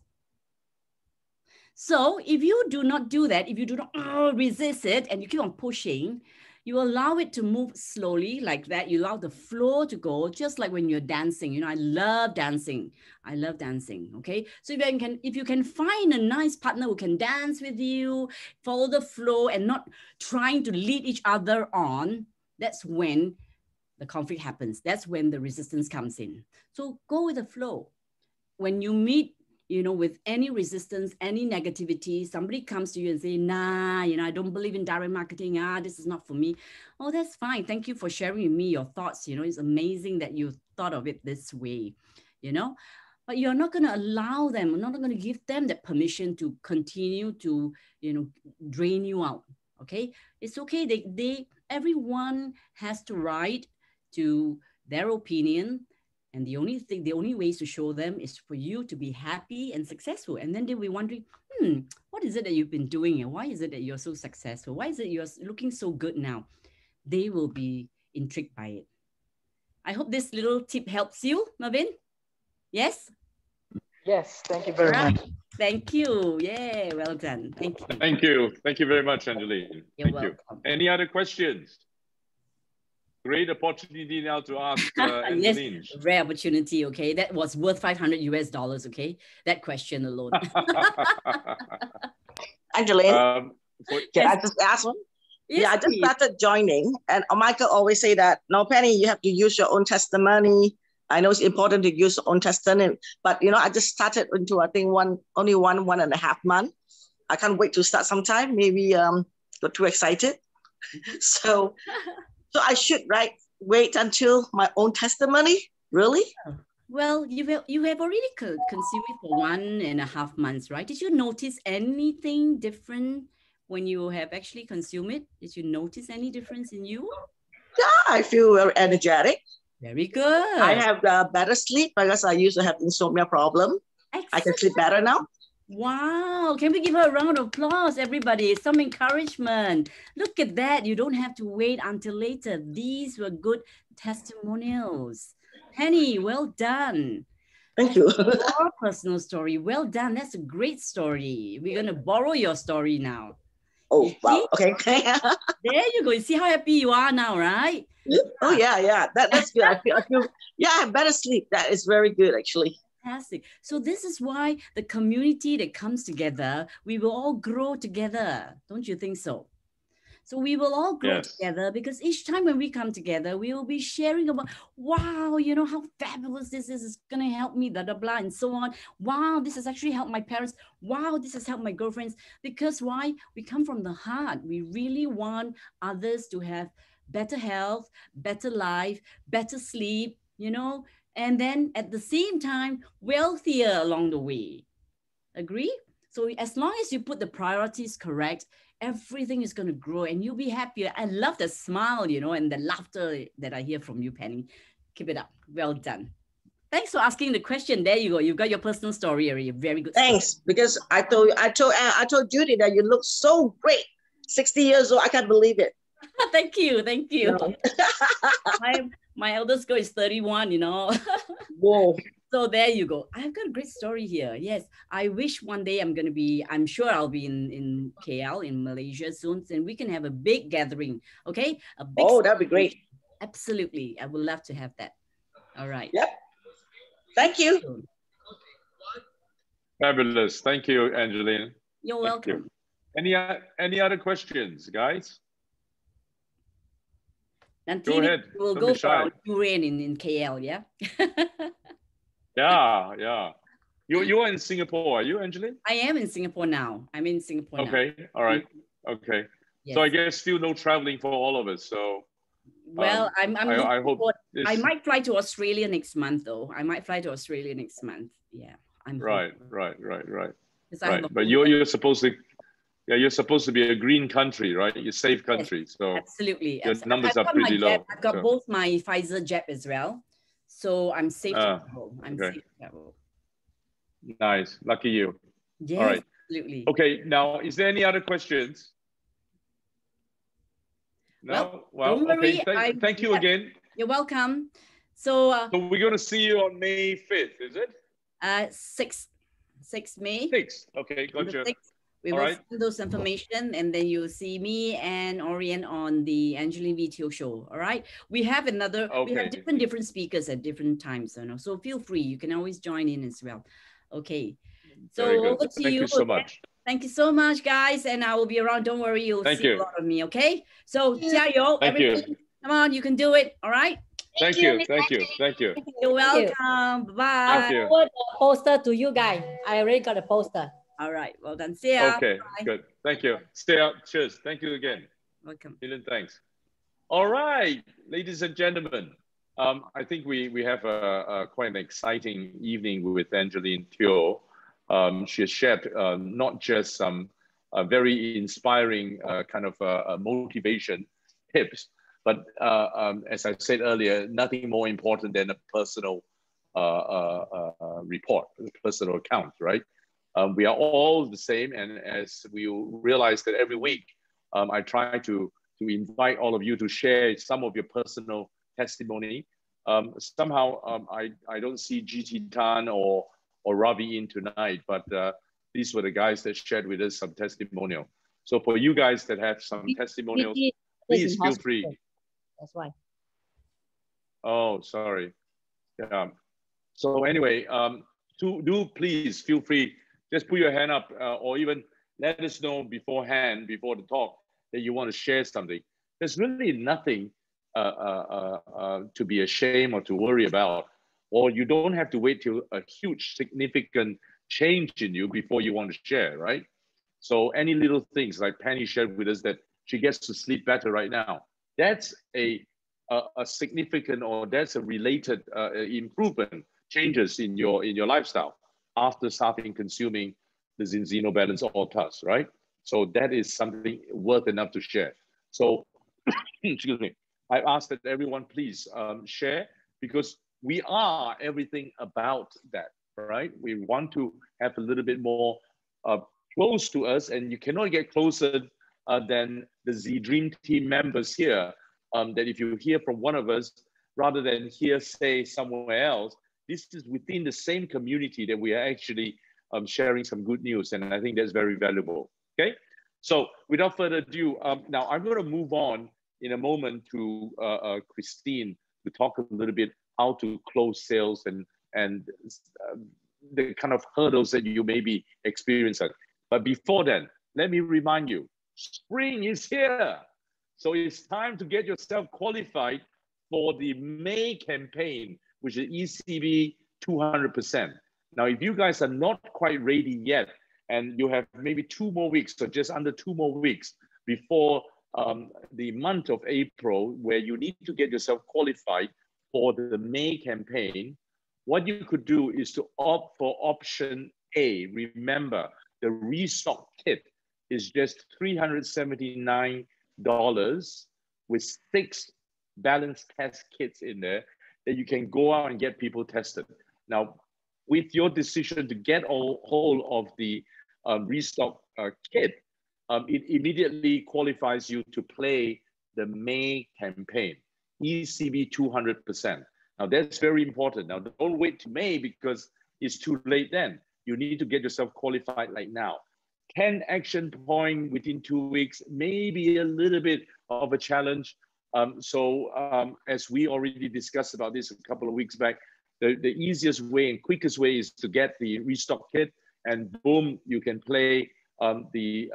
So if you do not do that, if you do not resist it and you keep on pushing, you allow it to move slowly like that. You allow the flow to go, just like when you're dancing. You know, I love dancing. I love dancing, okay? So if you can find a nice partner who can dance with you, follow the flow and not trying to lead each other on, that's when the conflict happens. That's when the resistance comes in. So go with the flow. When you meet, you know, with any resistance, any negativity, somebody comes to you and say, nah, you know, I don't believe in direct marketing. This is not for me. Oh, that's fine. Thank you for sharing with me your thoughts. You know, it's amazing that you thought of it this way, you know, but you're not going to allow them, you're not going to give them that permission to continue to, you know, drain you out. Okay. It's okay. Everyone has to right to their opinion. And the only ways to show them is for you to be happy and successful. And then they'll be wondering, what is it that you've been doing? And why is it that you're so successful? Why is it you're looking so good now? They will be intrigued by it. I hope this little tip helps you, Marvin. Yes? Yes, thank you very much. Thank you. Yeah, well done. Thank you. Thank you. Thank you very much, Angeline. You're Thank welcome. you. Any other questions? Great opportunity now to ask Angeline. Yes, rare opportunity, okay? That was worth $500 US, okay? That question alone. Angeline, can I just ask one? Yes, yeah, I just please. started joining, and Michael always say that, no, Penny, you have to use your own testimony. I know it's important to use your own testimony, but you know, I just started into, I think only one and a half month. I can't wait to start sometime. Maybe got too excited. So I should wait until my own testimony. Really? Well, you have already consumed it for 1.5 months, right? Did you notice anything different when you have actually consumed it? Did you notice any difference in you? Yeah, I feel very energetic. Very good. I have better sleep because I used to have insomnia problem. Excellent. I can sleep better now. Wow. Can we give her a round of applause, everybody? Some encouragement. Look at that. You don't have to wait until later. These were good testimonials. Penny, well done. Thank you. Your personal story. Well done. That's a great story. We're going to borrow your story now. Oh, wow. Okay. There you go. You see how happy you are now, right? Oh, yeah. That's good. I feel, yeah, I have better sleep. That is very good, actually. Fantastic. So this is why the community that comes together, we will all grow together. Don't you think so? So we will all grow together, because each time when we come together, we will be sharing about, wow, you know, how fabulous this is. It's going to help me, blah, blah, blah, and so on. Wow, this has actually helped my parents. Wow, this has helped my girlfriends. Because why? We come from the heart. We really want others to have better health, better life, better sleep, you know, and then at the same time, wealthier along the way. Agree? So as long as you put the priorities correct, everything is going to grow and you'll be happier. I love the smile, you know, and the laughter that I hear from you, Penny. Keep it up. Well done. Thanks for asking the question. There you go. You've got your personal story already. Very good. Thanks, story. because I told Judy that you look so great. 60 years old. I can't believe it. Thank you. Thank you. No. my eldest girl is 31, you know. Whoa. So there you go. I've got a great story here. Yes, I wish one day I'm sure I'll be in KL, in Malaysia soon, and we can have a big gathering, okay? A big that'd be great. Absolutely. I would love to have that. All right. Yep. Thank you. Fabulous. Thank you, Angeline. You're welcome. Any other questions, guys? Go ahead. We'll go for our durian in KL, yeah? Yeah. You are in Singapore, are you, Angeline? I am in Singapore now. I'm in Singapore now. Okay, all right. Okay. Yes. So I guess still no traveling for all of us. So well, I hope I might fly to Australia next month, though. I might fly to Australia next month. Yeah, I'm right. But you're supposed to. Yeah, you're supposed to be a green country, right? You're a safe country. Yes, so absolutely. Your numbers are pretty low. I've got both my Pfizer jab as well. So I'm safe to travel. I'm safe to travel. Nice. Lucky you. Yes, all right. Absolutely. Okay, now, is there any other questions? No? Well, don't worry. Okay. Thank you again. You're welcome. So we're going to see you on May 5th, is it? 6th May. 6th. Okay, gotcha. We will send those information, and then you'll see me and Orion on the Angeline VTO show. All right. We have we have different speakers at different times, you know. So feel free. You can always join in as well. Okay. So over to you. Thank you so much. Thank you so much, guys. And I will be around. Don't worry. You'll see a lot of me. Okay. So, jiayo, everybody. Come on. You can do it. All right. Thank you. You're welcome. Bye. I'll forward the poster to you guys. I already got a poster. All right. Well done. See ya. Okay. Bye. Good. Thank you. Stay up. Cheers. Thank you again. Welcome. Million thanks. All right, ladies and gentlemen. I think we have quite an exciting evening with Angeline Teo. She has shared not just some very inspiring kind of motivation tips, but as I said earlier, nothing more important than a personal report, a personal account, right? We are all the same, and as we realize that every week, I try to invite all of you to share some of your personal testimony. Somehow, I don't see GT Tan or Ravi in tonight, but these were the guys that shared with us some testimonial. So for you guys that have some testimonials, please feel free. That's why. Oh, sorry. Yeah. So anyway, do please feel free. Just put your hand up or even let us know beforehand, before the talk, that you want to share something. There's really nothing to be ashamed or to worry about, or you don't have to wait till a huge significant change in you before you want to share, right? So any little things like Penny shared with us that she gets to sleep better right now, that's a a significant, or that's a related improvement, changes in your lifestyle after starting consuming the Zinzino Balance All Plus, right? So that is something worth enough to share. So, excuse me, I ask that everyone please share, because we are everything about that, right? We want to have a little bit more close to us, and you cannot get closer than the Z Dream Team members here. That if you hear from one of us, rather than hear say somewhere else, this is within the same community that we are actually sharing some good news, and I think that's very valuable. Okay, so without further ado, now I'm going to move on in a moment to Christine to talk a little bit how to close sales and the kind of hurdles that you may be experiencing. But before then, let me remind you, spring is here. So it's time to get yourself qualified for the May campaign, which is ECB 200%. Now, if you guys are not quite ready yet, and you have maybe 2 more weeks, or just under 2 more weeks before the month of April, where you need to get yourself qualified for the May campaign, what you could do is to opt for option A. Remember, the restock kit is just $379 with 6 balance test kits in there that you can go out and get people tested. Now, with your decision to get hold of the restock kit, it immediately qualifies you to play the May campaign, ECB 200%. Now, that's very important. Now, don't wait to May because it's too late then. You need to get yourself qualified like now. 10 action point within 2 weeks may be a little bit of a challenge. As we already discussed about this a couple of weeks back, the easiest way and quickest way is to get the restock kit, and boom, you can play the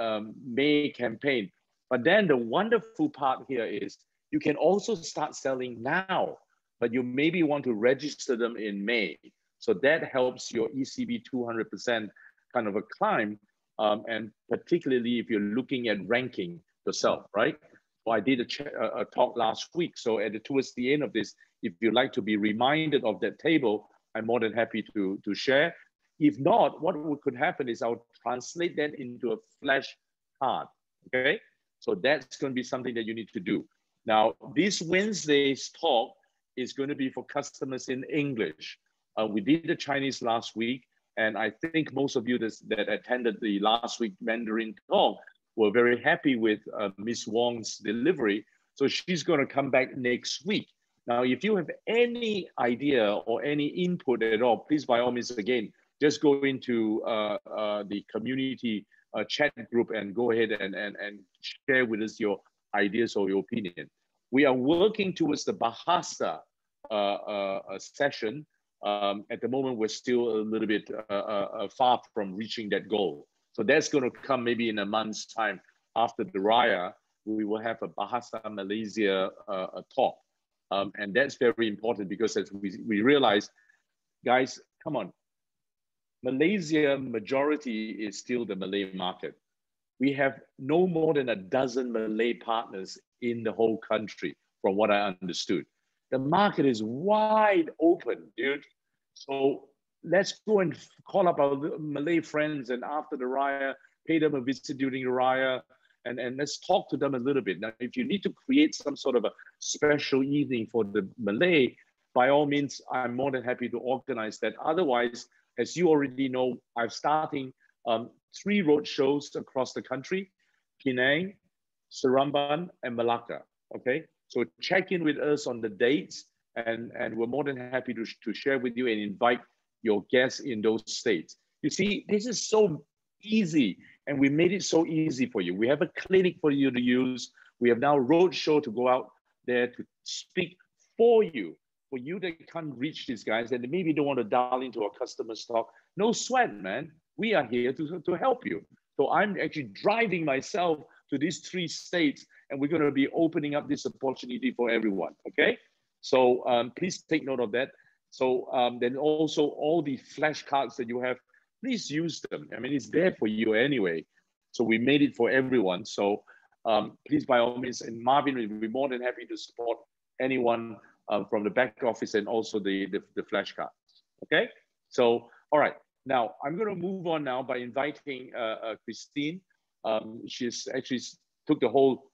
May campaign. But then the wonderful part here is you can also start selling now, but you maybe want to register them in May. So that helps your ECB 200% kind of a climb, and particularly if you're looking at ranking yourself, right? Well, I did a talk last week. So towards the end of this, if you'd like to be reminded of that table, I'm more than happy to share. If not, what could happen is I'll translate that into a flash card, okay? So that's going to be something that you need to do. Now, this Wednesday's talk is going to be for customers in English. We did the Chinese last week, and I think most of you that attended the last week Mandarin talk were very happy with Ms. Wong's delivery. So she's going to come back next week. Now, if you have any idea or any input at all, please, by all means, again, just go into the community chat group and go ahead and share with us your ideas or your opinion. We are working towards the Bahasa session. At the moment, we're still a little bit far from reaching that goal. So that's going to come maybe in a month's time after the Raya. We will have a Bahasa Malaysia talk. And that's very important because as we realize, guys, come on. Malaysia majority is still the Malay market. We have no more than a dozen Malay partners in the whole country, from what I understood. The market is wide open, dude. So let's go and call up our Malay friends, and after the Raya, pay them a visit during the Raya, and let's talk to them a little bit. Now, if you need to create some sort of a special evening for the Malay, by all means, I'm more than happy to organize that. Otherwise, as you already know, I'm starting 3 road shows across the country: Penang, Seremban, and Malacca. Okay, so check in with us on the dates, and we're more than happy to share with you and invite your guests in those states. You see, this is so easy, and we made it so easy for you. We have a clinic for you to use. We have now a road show to go out there to speak for you that can't reach these guys and maybe don't want to dial into our customer stock. No sweat, man. We are here to help you. So I'm actually driving myself to these 3 states, and we're going to be opening up this opportunity for everyone, okay? So please take note of that. So then also all the flashcards that you have, please use them. I mean, it's there for you anyway. So we made it for everyone. So please, by all means, and Marvin will be more than happy to support anyone from the back office and also the flashcards. Okay, so all right, now I'm going to move on now by inviting Christine. She's actually took the whole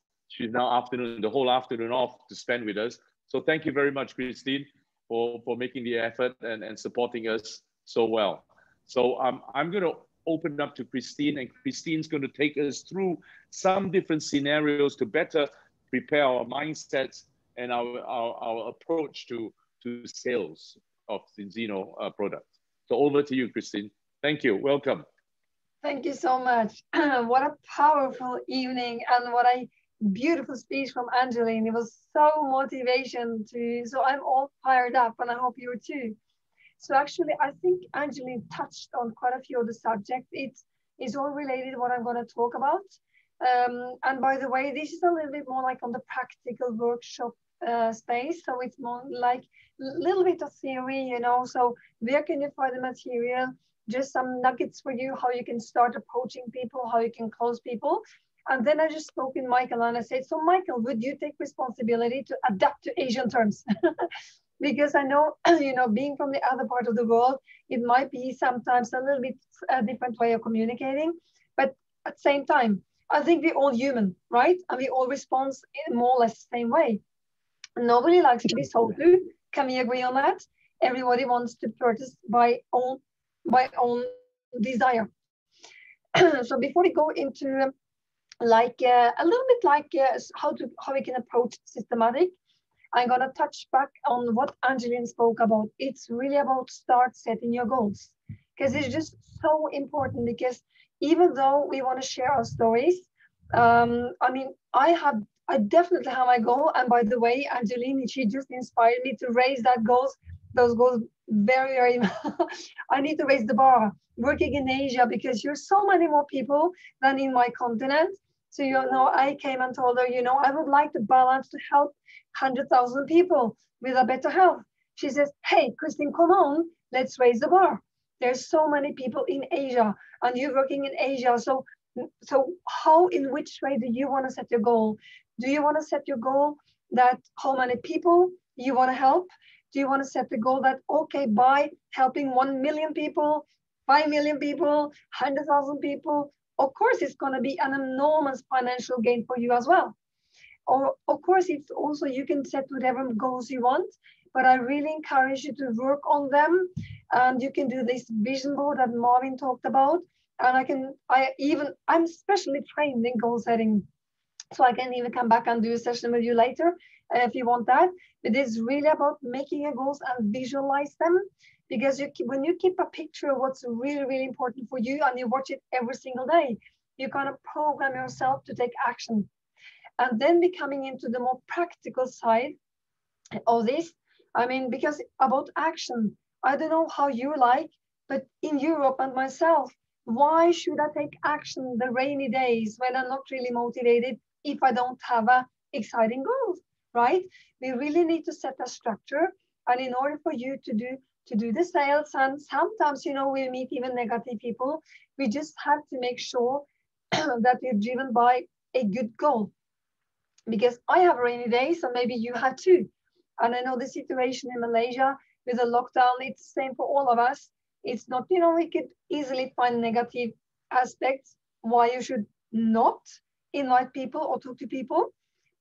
afternoon off to spend with us. So thank you very much, Christine, for making the effort and supporting us so well. So I'm going to open up to Christine, and Christine's going to take us through some different scenarios to better prepare our mindsets and our approach to sales of Zinzino products. So over to you, Christine. Thank you. Welcome. Thank you so much. What a powerful evening, and what a beautiful speech from Angeline. It was so motivation so I'm all fired up, and I hope you are too. So actually, I think Angeline touched on quite a few of the subjects. It's all related to what I'm going to talk about. And by the way, this is a little bit more like on the practical workshop space. So it's more like a little bit of theory, you know. So where can you find the material? Just some nuggets for you, how you can start approaching people, how you can close people. And then I just spoke with Michael and I said, so Michael, would you take responsibility to adapt to Asian terms? Because I know, you know, being from the other part of the world, it might be sometimes a little bit a different way of communicating. But at the same time, I think we're all human, right? And we all respond in more or less the same way. Nobody likes to be sold to. Can we agree on that? Everybody wants to purchase by own desire. So before we go into like a little bit like how we can approach systematic, I'm going to touch back on what Angeline spoke about. It's really about start setting your goals, because it's just so important. Because even though we want to share our stories, I mean, I definitely have my goal. And by the way, Angeline, she just inspired me to raise those goals very, very. I need to raise the bar working in Asia, because you're so many more people than in my continent. So, you know, I came and told her, you know, I would like to balance to help 100,000 people with a better health. She says, hey, Christine, come on, let's raise the bar. There's so many people in Asia, and you're working in Asia. So how, in which way do you want to set your goal? Do you want to set your goal that how many people you want to help? Do you want to set the goal that, okay, by helping 1 million people, 5 million people, 100,000 people, of course, it's going to be an enormous financial gain for you as well. Or, of course, it's also, you can set whatever goals you want, but I really encourage you to work on them. And you can do this vision board that Marvin talked about. And I'm specially trained in goal setting. So I can even come back and do a session with you later if you want that. But it's really about making your goals and visualize them. Because when you keep a picture of what's really, really important for you and you watch it every single day, you kind of program yourself to take action. And then we're coming into the more practical side of this. I mean, because about action, I don't know how you like, but in Europe and myself, why should I take action the rainy days when I'm not really motivated if I don't have a exciting goals, right? We really need to set a structure. And in order for you to do the sales, and sometimes, you know, we meet even negative people, we just have to make sure that we're driven by a good goal. Because I have rainy days, and maybe you have too. And I know the situation in Malaysia with the lockdown, it's the same for all of us. It's not, you know, we could easily find negative aspects why you should not invite people or talk to people.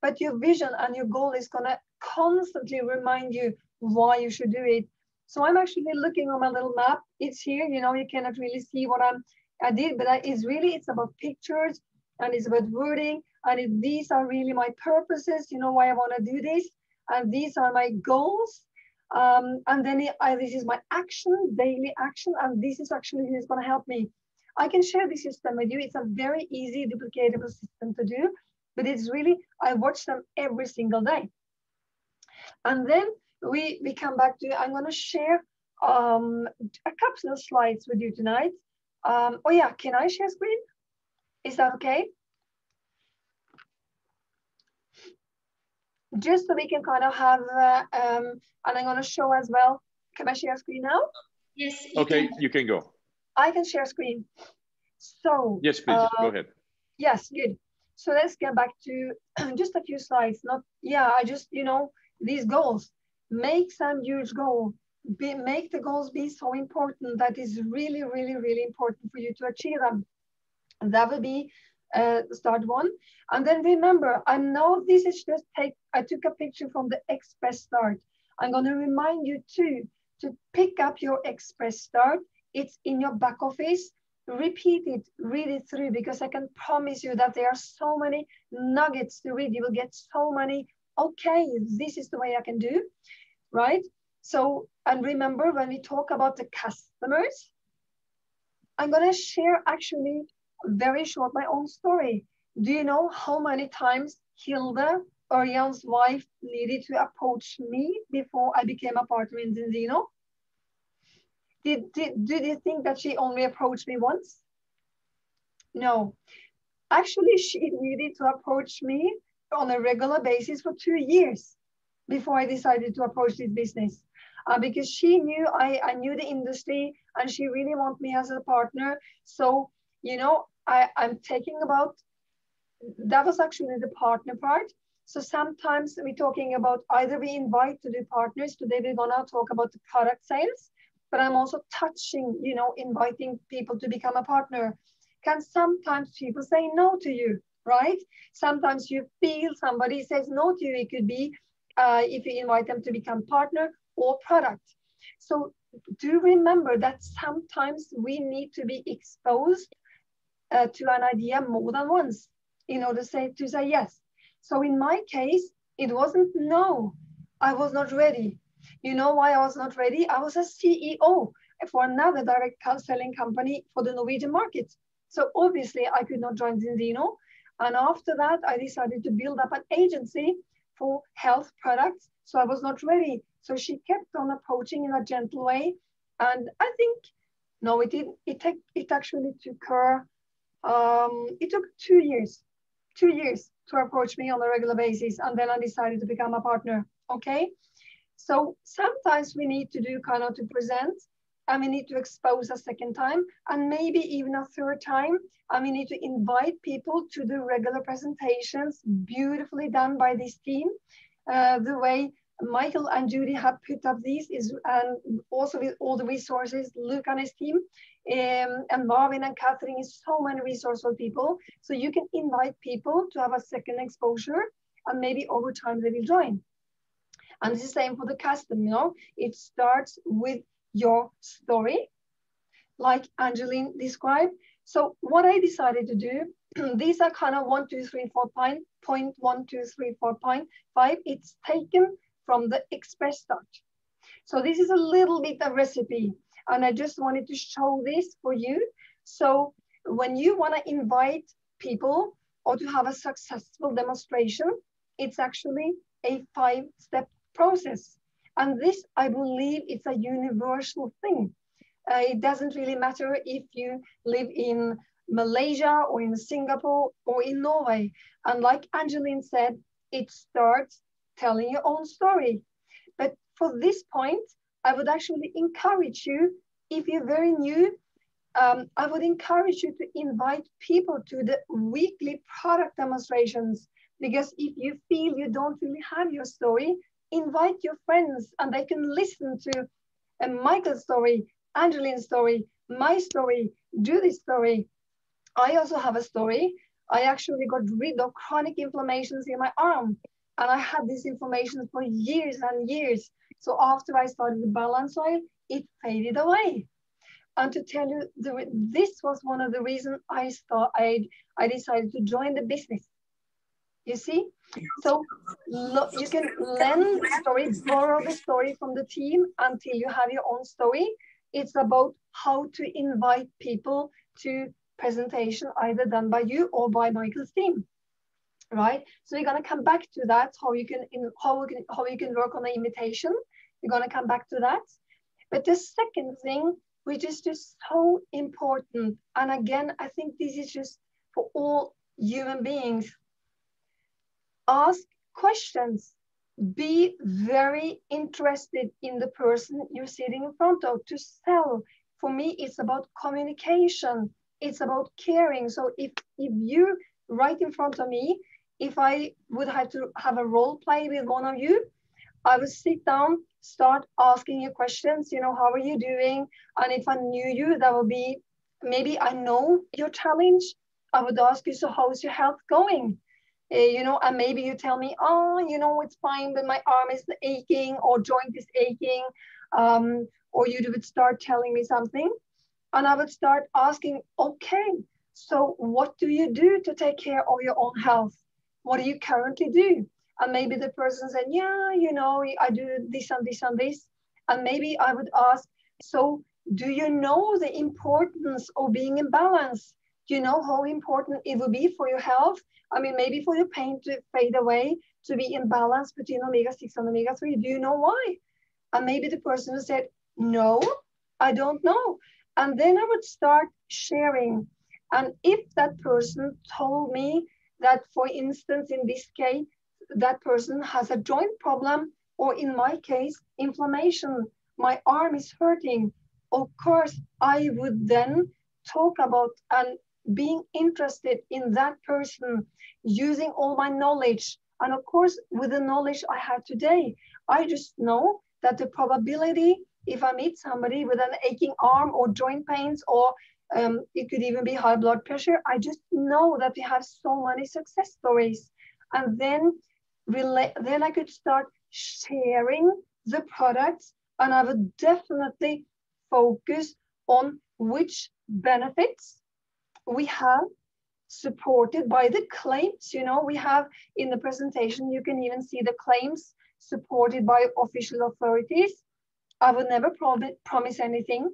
But your vision and your goal is going to constantly remind you why you should do it. So I'm actually looking on my little map. It's here, you know, you cannot really see what I did, but it's about pictures, and it's about wording. And these are really my purposes, you know, why I want to do this. And these are my goals. And then this is my action, daily action. And this is actually who's going to help me. I can share this system with you. It's a very easy, duplicatable system to do. But it's really, I watch them every single day. And then we come back to, I'm going to share a couple of slides with you tonight. Oh yeah, can I share screen? Is that okay? Just so we can kind of have, and I'm going to show as well. Can I share screen now? Yes. Okay, you can go. I can share screen. So. Yes, please, go ahead. Yes, good. So let's get back to just a few slides. I just, you know, these goals. Make some huge goal. Make the goals be so important that is really, really, really important for you to achieve them. And that will be start one. And then remember, I know this is just I took a picture from the Express Start. I'm going to remind you too to pick up your Express Start. It's in your back office. Repeat it, read it through, because I can promise you that there are so many nuggets to read. You will get so many, okay, this is the way I can do, right? So, and remember, when we talk about the customers, I'm going to share actually very short my own story. Do you know how many times Hilda, Örjan's wife, needed to approach me before I became a partner in Zinzino? Did you think that she only approached me once? No. Actually, she needed to approach me on a regular basis for 2 years before I decided to approach this business. Because she knew I knew the industry and she really wanted me as a partner. So, you know, I'm taking about, that was actually the partner part. So sometimes we're talking about either we invite to do partners. Today we're gonna talk about the product sales, but I'm also touching, you know, inviting people to become a partner. Can sometimes people say no to you, right? Sometimes you feel somebody says no to you. It could be if you invite them to become partner or product. So do remember that sometimes we need to be exposed to an idea more than once in order to say yes. So in my case, it wasn't no, I was not ready. You know why I was not ready? I was a CEO for another direct selling company for the Norwegian market. So obviously I could not join Zinzino. And after that, I decided to build up an agency for health products. So I was not ready. So she kept on approaching in a gentle way. And I think, no, it didn't. It actually took her, it took 2 years to approach me on a regular basis. And then I decided to become a partner, okay? So sometimes we need to do kind of to present, and we need to expose a second time, and maybe even a third time. And we need to invite people to the regular presentations, beautifully done by this team. The way Michael and Judy have put up these is, and also with all the resources, Luke and his team, and Marvin and Catherine is so many resourceful people. So you can invite people to have a second exposure, and maybe over time they will join. And it's the same for the custom, you know, it starts with your story, like Angeline described. So what I decided to do, these are kind of 1, 2, 3, 4 point 1, 2, 3, 4.5. It's taken from the Express Start. So this is a little bit of recipe, and I just wanted to show this for you. So when you want to invite people or to have a successful demonstration, it's actually a 5-step process. And this, I believe, it's a universal thing. It doesn't really matter if you live in Malaysia or in Singapore or in Norway. And like Angeline said, it starts telling your own story. But for this point, I would actually encourage you, if you're very new, I would encourage you to invite people to the weekly product demonstrations. Because if you feel you don't really have your story, invite your friends and they can listen to Michael's story, Angeline's story, my story, Judy's story. I also have a story. I actually got rid of chronic inflammations in my arm, and I had this inflammation for years and years. So after I started the balance oil, it faded away. And to tell you, this was one of the reasons I decided to join the business. You see? So you can lend the story, borrow the story from the team until you have your own story. It's about how to invite people to presentation, either done by you or by Michael's team, right? So we're gonna come back to that, how you can work on the invitation. We're gonna come back to that. But the second thing, which is just so important, and again, I think this is just for all human beings, ask questions. Be very interested in the person you're sitting in front of. To sell, for me, it's about communication. It's about caring. So if you right in front of me, if I would have to have a role play with one of you, I would sit down, start asking you questions, you know, how are you doing? And if I knew you, that would be, maybe I know your challenge. I would ask you, so how's your health going? You know, and maybe you tell me, oh, you know, it's fine, but my arm is aching or joint is aching. Or you would start telling me something. And I would start asking, okay, so what do you do to take care of your own health? What do you currently do? And maybe the person said, yeah, you know, I do this and this and this. And maybe I would ask, so do you know the importance of being in balance? Do you know how important it will be for your health? I mean, maybe for your pain to fade away, to be in balance between omega-6 and omega-3. Do you know why? And maybe the person would say, no, I don't know. And then I would start sharing. And if that person told me that, for instance, in this case, that person has a joint problem, or in my case, inflammation, my arm is hurting, of course, I would then talk about and being interested in that person, using all my knowledge. And of course, with the knowledge I have today, I just know that the probability, if I meet somebody with an aching arm or joint pains, or it could even be high blood pressure, I just know that we have so many success stories. And then I could start sharing the products, and I would definitely focus on which benefits we have, supported by the claims. You know, we have in the presentation, you can even see the claims supported by official authorities. I would never promise anything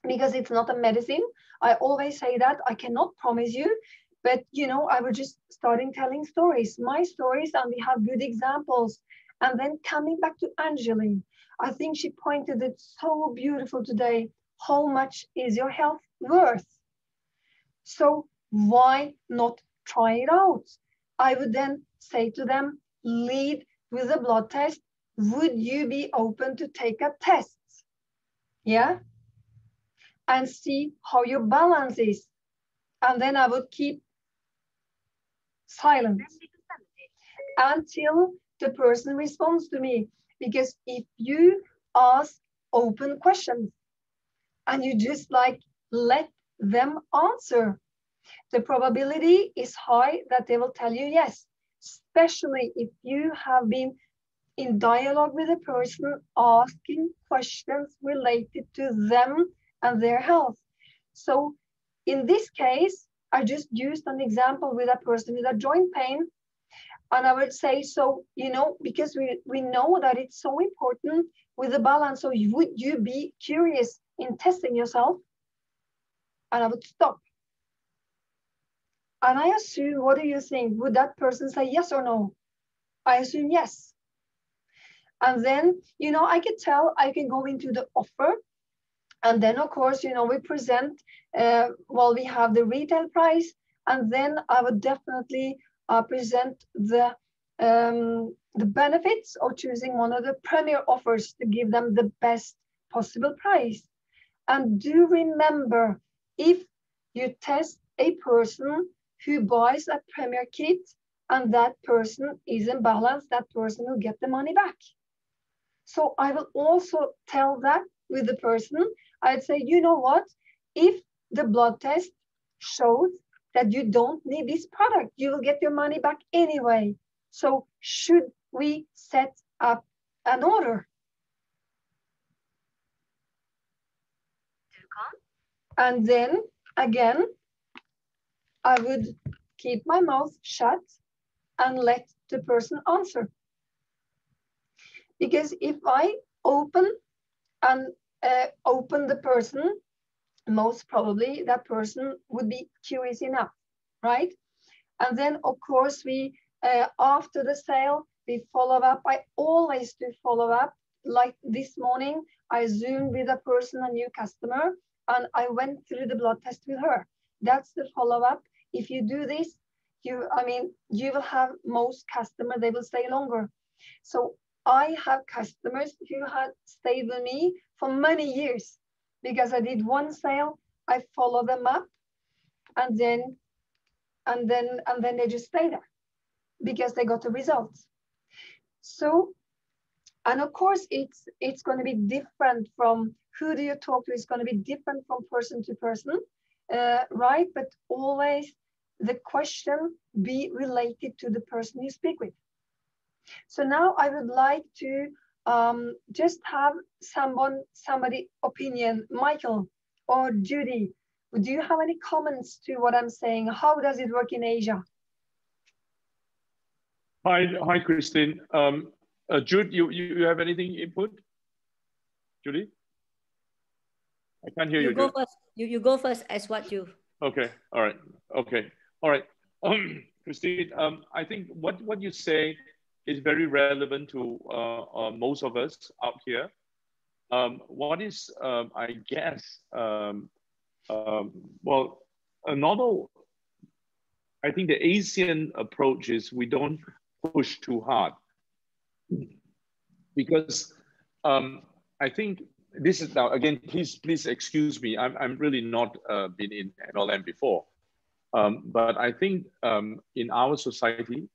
because it's not a medicine. I always say that I cannot promise you, but you know, I was just starting telling stories, my stories, and we have good examples. And then coming back to Angeline, I think she pointed it so beautiful today. How much is your health worth? So why not try it out? I would then say to them, lead with a blood test. Would you be open to take a test? Yeah. And see how your balance is. And then I would keep silent until the person responds to me. Because if you ask open questions and you just like let them answer, the probability is high that they will tell you yes, especially if you have been in dialogue with a person, asking questions related to them and their health. So in this case, I just used an example with a person with a joint pain. And I would say, so, you know, because we know that it's so important with the balance. So would you be curious in testing yourself? And I would stop. And I assume, what do you think? Would that person say yes or no? I assume yes. And then, you know, I can tell, I can go into the offer. And then, of course, you know, we present, well, we have the retail price. And then I would definitely present the benefits of choosing one of the premier offers to give them the best possible price. And do remember, if you test a person who buys a premier kit and that person is in balance, that person will get the money back. So I will also tell that with the person. I'd say, you know what? If the blood test shows that you don't need this product, you will get your money back anyway. So should we set up an order? And then again, I would keep my mouth shut and let the person answer. Because if I open the person, most probably that person would be curious enough, right? And then of course we, after the sale, we follow up. I always do follow up. Like this morning, I Zoomed with a person, a new customer, and I went through the blood test with her. That's the follow up. If you do this, you will have most customers, they will stay longer. So I have customers who have stayed with me for many years because I did one sale, I follow them up, and then they just stay there because they got the results. So And of course, it's going to be different from who do you talk to. It's going to be different from person to person, right? But always the question be related to the person you speak with. So now I would like to just have somebody opinion, Michael or Judy. Do you have any comments to what I'm saying? How does it work in Asia? Hi, Christine. Jude, you have anything input? Judy? I can't hear you. You go first. You go first as what you. Okay. All right. Okay. All right. Christine, I think what you say is very relevant to most of us out here. What is, I guess, well, a normal, I think the Asian approach is we don't push too hard. Because I think this is now, again, please excuse me. I'm really not been in MLM before. But I think in our society,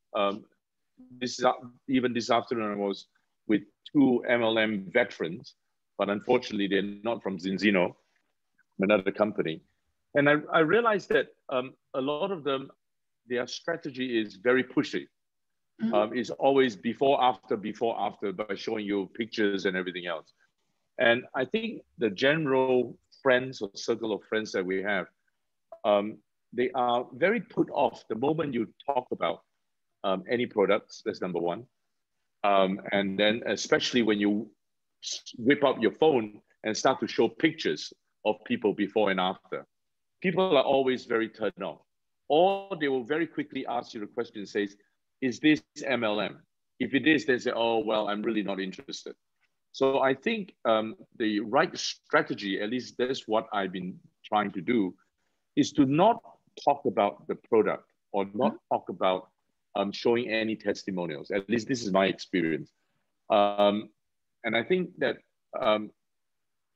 even this afternoon I was with two MLM veterans, but unfortunately they're not from Zinzino, another company. And I realized that a lot of them, their strategy is very pushy. It's always before, after by showing you pictures and everything else. And I think the general friends or circle of friends that we have, they are very put off the moment you talk about any products. That's number one. And then especially when you whip up your phone and start to show pictures of people before and after. People are always very turned off. Or they will very quickly ask you the question and says, is this MLM? If it is, they say, oh, well, I'm really not interested. So I think the right strategy, at least that's what I've been trying to do, is to not talk about the product or not talk about showing any testimonials. At least this is my experience. And I think that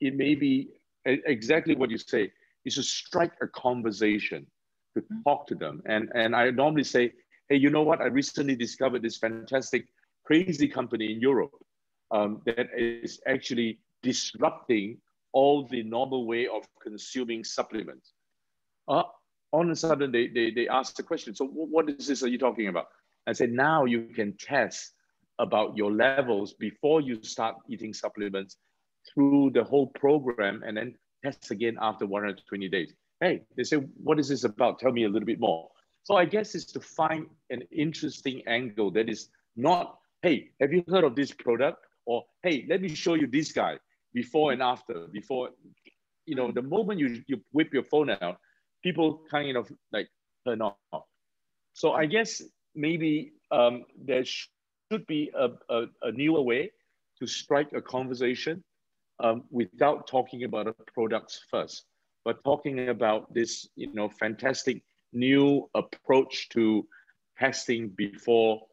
it may be exactly what you say, is to strike a conversation, to talk to them. And I normally say, hey, you know what? I recently discovered this fantastic, crazy company in Europe that is actually disrupting all the normal way of consuming supplements. All of a sudden, they ask the question, so what is this are you talking about? I said, now you can test about your levels before you start eating supplements through the whole program and then test again after 120 days. Hey, they say, what is this about? Tell me a little bit more. So I guess it's to find an interesting angle that is not, hey, have you heard of this product? Or, hey, let me show you this guy before and after. Before, you know, the moment you whip your phone out, people kind of like turn off. So I guess maybe there should be a newer way to strike a conversation without talking about the products first, but talking about this, you know, fantastic new approach to testing before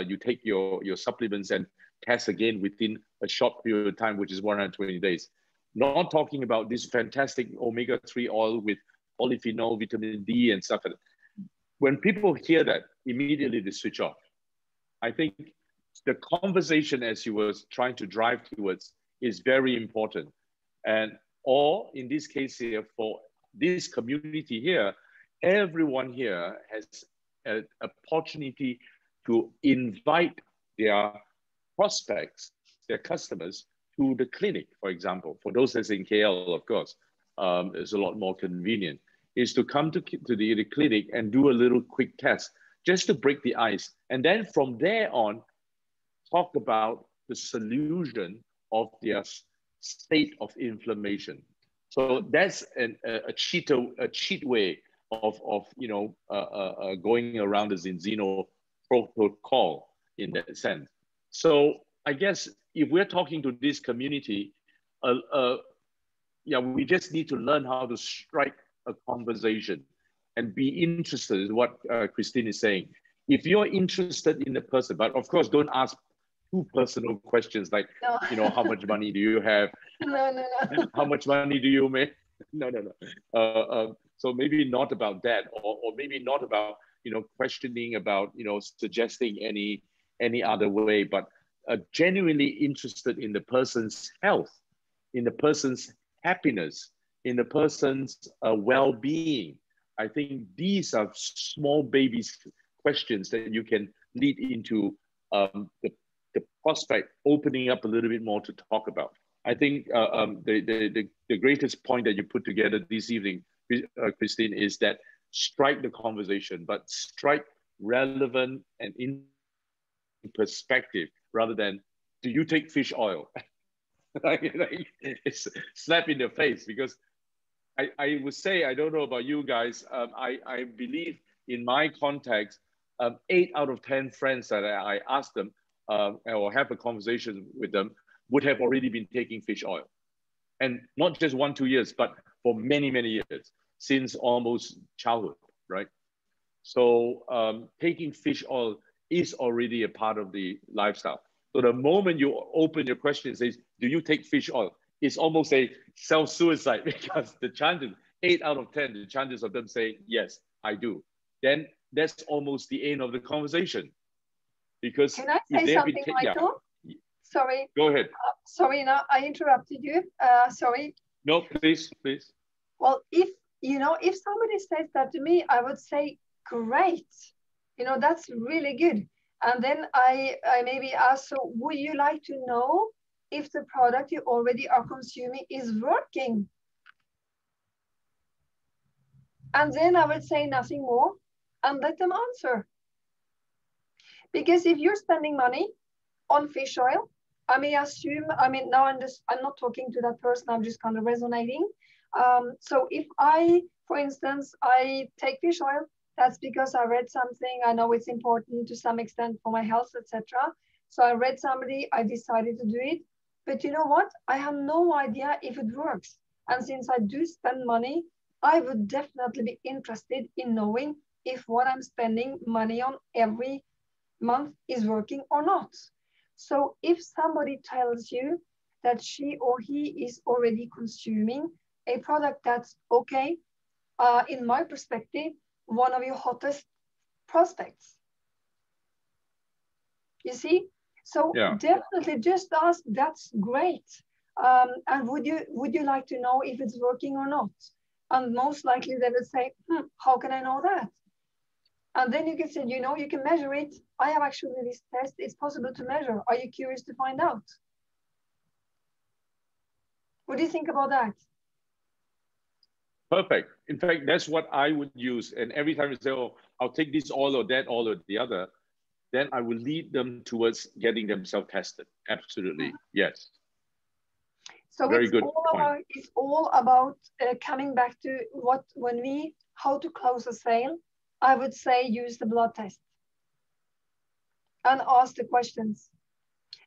you take your supplements and test again within a short period of time, which is 120 days. Not talking about this fantastic omega-3 oil with polyphenol, vitamin D and stuff like that. When people hear that, immediately they switch off. I think the conversation, as you were trying to drive towards, is very important. And or in this case here, for this community here, everyone here has an opportunity to invite their prospects, their customers, to the clinic, for example. For those that's in KL, of course, it's a lot more convenient, is to come to the clinic and do a little quick test just to break the ice. And then from there on, talk about the solution of their state of inflammation. So that's a cheat way of you know, going around the Zinzino protocol in that sense. So I guess if we're talking to this community, yeah, we just need to learn how to strike a conversation and be interested in what Christine is saying. If you're interested in the person, but of course, don't ask too personal questions like, no. You know, how much money do you have? No. How much money do you make? No. So maybe not about that, or maybe not about, you know, questioning about, you know, suggesting any other way, but genuinely interested in the person's health, in the person's happiness, in the person's well-being. I think these are small babies questions that you can lead into the prospect opening up a little bit more to talk about. I think the greatest point that you put together this evening, Christine, is that strike the conversation, but strike relevant and in perspective rather than, do you take fish oil? It's slap in the face, because I would say, I don't know about you guys, I believe in my context, 8 out of 10 friends that I ask them or have a conversation with them would have already been taking fish oil. And not just 1-2 years, but for many, many years, since almost childhood, right? So taking fish oil is already a part of the lifestyle. So the moment you open your question and says, do you take fish oil? It's almost a self-suicide, because the chances, 8 out of 10, the chances of them saying, yes, I do. Then that's almost the end of the conversation. Because can I say something, Michael? Yeah. Sorry. Go ahead. Sorry, no, I interrupted you. Sorry. No, please, please. Well, if somebody says that to me, I would say, great. That's really good. And then I maybe ask, so would you like to know if the product you already are consuming is working? And then I would say nothing more and let them answer. Because if you're spending money on fish oil, I may assume, now I'm not talking to that person, I'm just kind of resonating. So if for instance, I take fish oil, that's because I read something, I know it's important to some extent for my health, etc. So I read somebody, I decided to do it. But you know what? I have no idea if it works. And since I do spend money, I would definitely be interested in knowing if what I'm spending money on every month is working or not. So if somebody tells you that she or he is already consuming a product that's okay, in my perspective, one of your hottest prospects. You see? So yeah, definitely just ask, that's great. And would you like to know if it's working or not? And most likely they will say, how can I know that? And then you can say, you can measure it. I have actually this test. It's possible to measure. Are you curious to find out? What do you think about that? Perfect. In fact, that's what I would use. And every time you say, oh, I'll take this oil or that oil or the other, then I will lead them towards getting themselves tested. Absolutely. Yes. So very good point. It's all about coming back to how to close a sale. I would say use the blood test and ask the questions.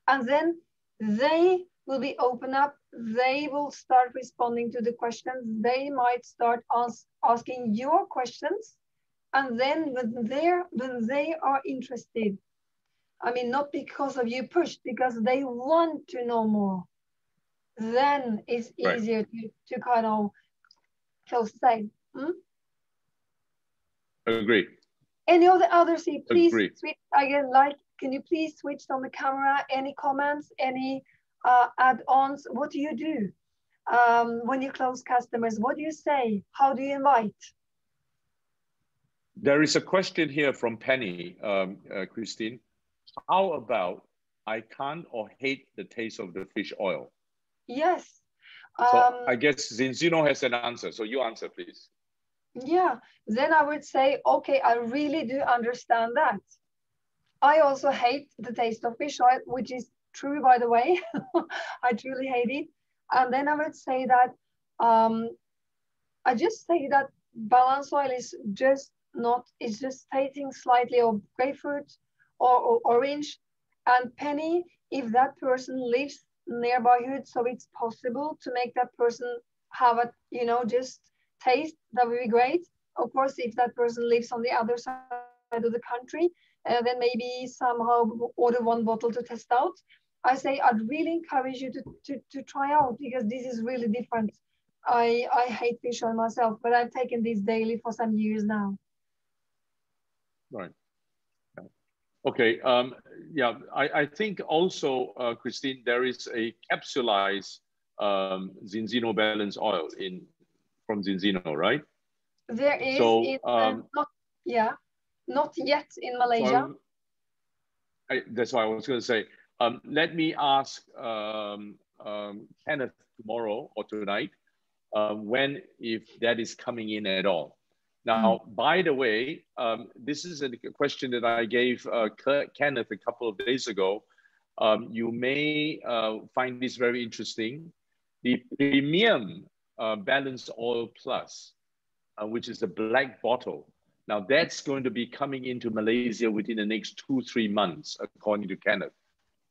And then they will be open up. They will start responding to the questions. They might start asking your questions. And then when they are interested, not because of you push, because they want to know more, then it's easier to kind of close the sale. Agree. Any of the others, please switch again. Can you please switch on the camera? Any comments? Any add-ons? What do you do when you close customers? What do you say? How do you invite? There is a question here from Penny, Christine. How about I can't or hate the taste of the fish oil? Yes. So I guess Zinzino has an answer. So you answer, please. Yeah, then I would say, okay, I really do understand that. I also hate the taste of fish oil, which is true, by the way. I truly hate it. And then I would say that, I just say that balance oil is just it's just tasting slightly of grapefruit or orange. And Penny, if that person lives nearby you, so it's possible to make that person have a, just taste, that would be great. Of course, if that person lives on the other side of the country, then maybe somehow order one bottle to test out. I say I'd really encourage you to try out, because this is really different. I hate fish oil myself, but I've taken this daily for some years now. Right. Okay. Yeah, I think also, Christine, there is a capsulized Zinzino balance oil from Zinzino, right? There is So, not yet in Malaysia. so that's why I was going to say, let me ask Kenneth tomorrow or tonight when, if that is coming in at all. Now, by the way, this is a question that I gave Kenneth a couple of days ago. You may find this very interesting. The premium balanced oil plus, which is the black bottle. Now that's going to be coming into Malaysia within the next 2-3 months, according to Kenneth.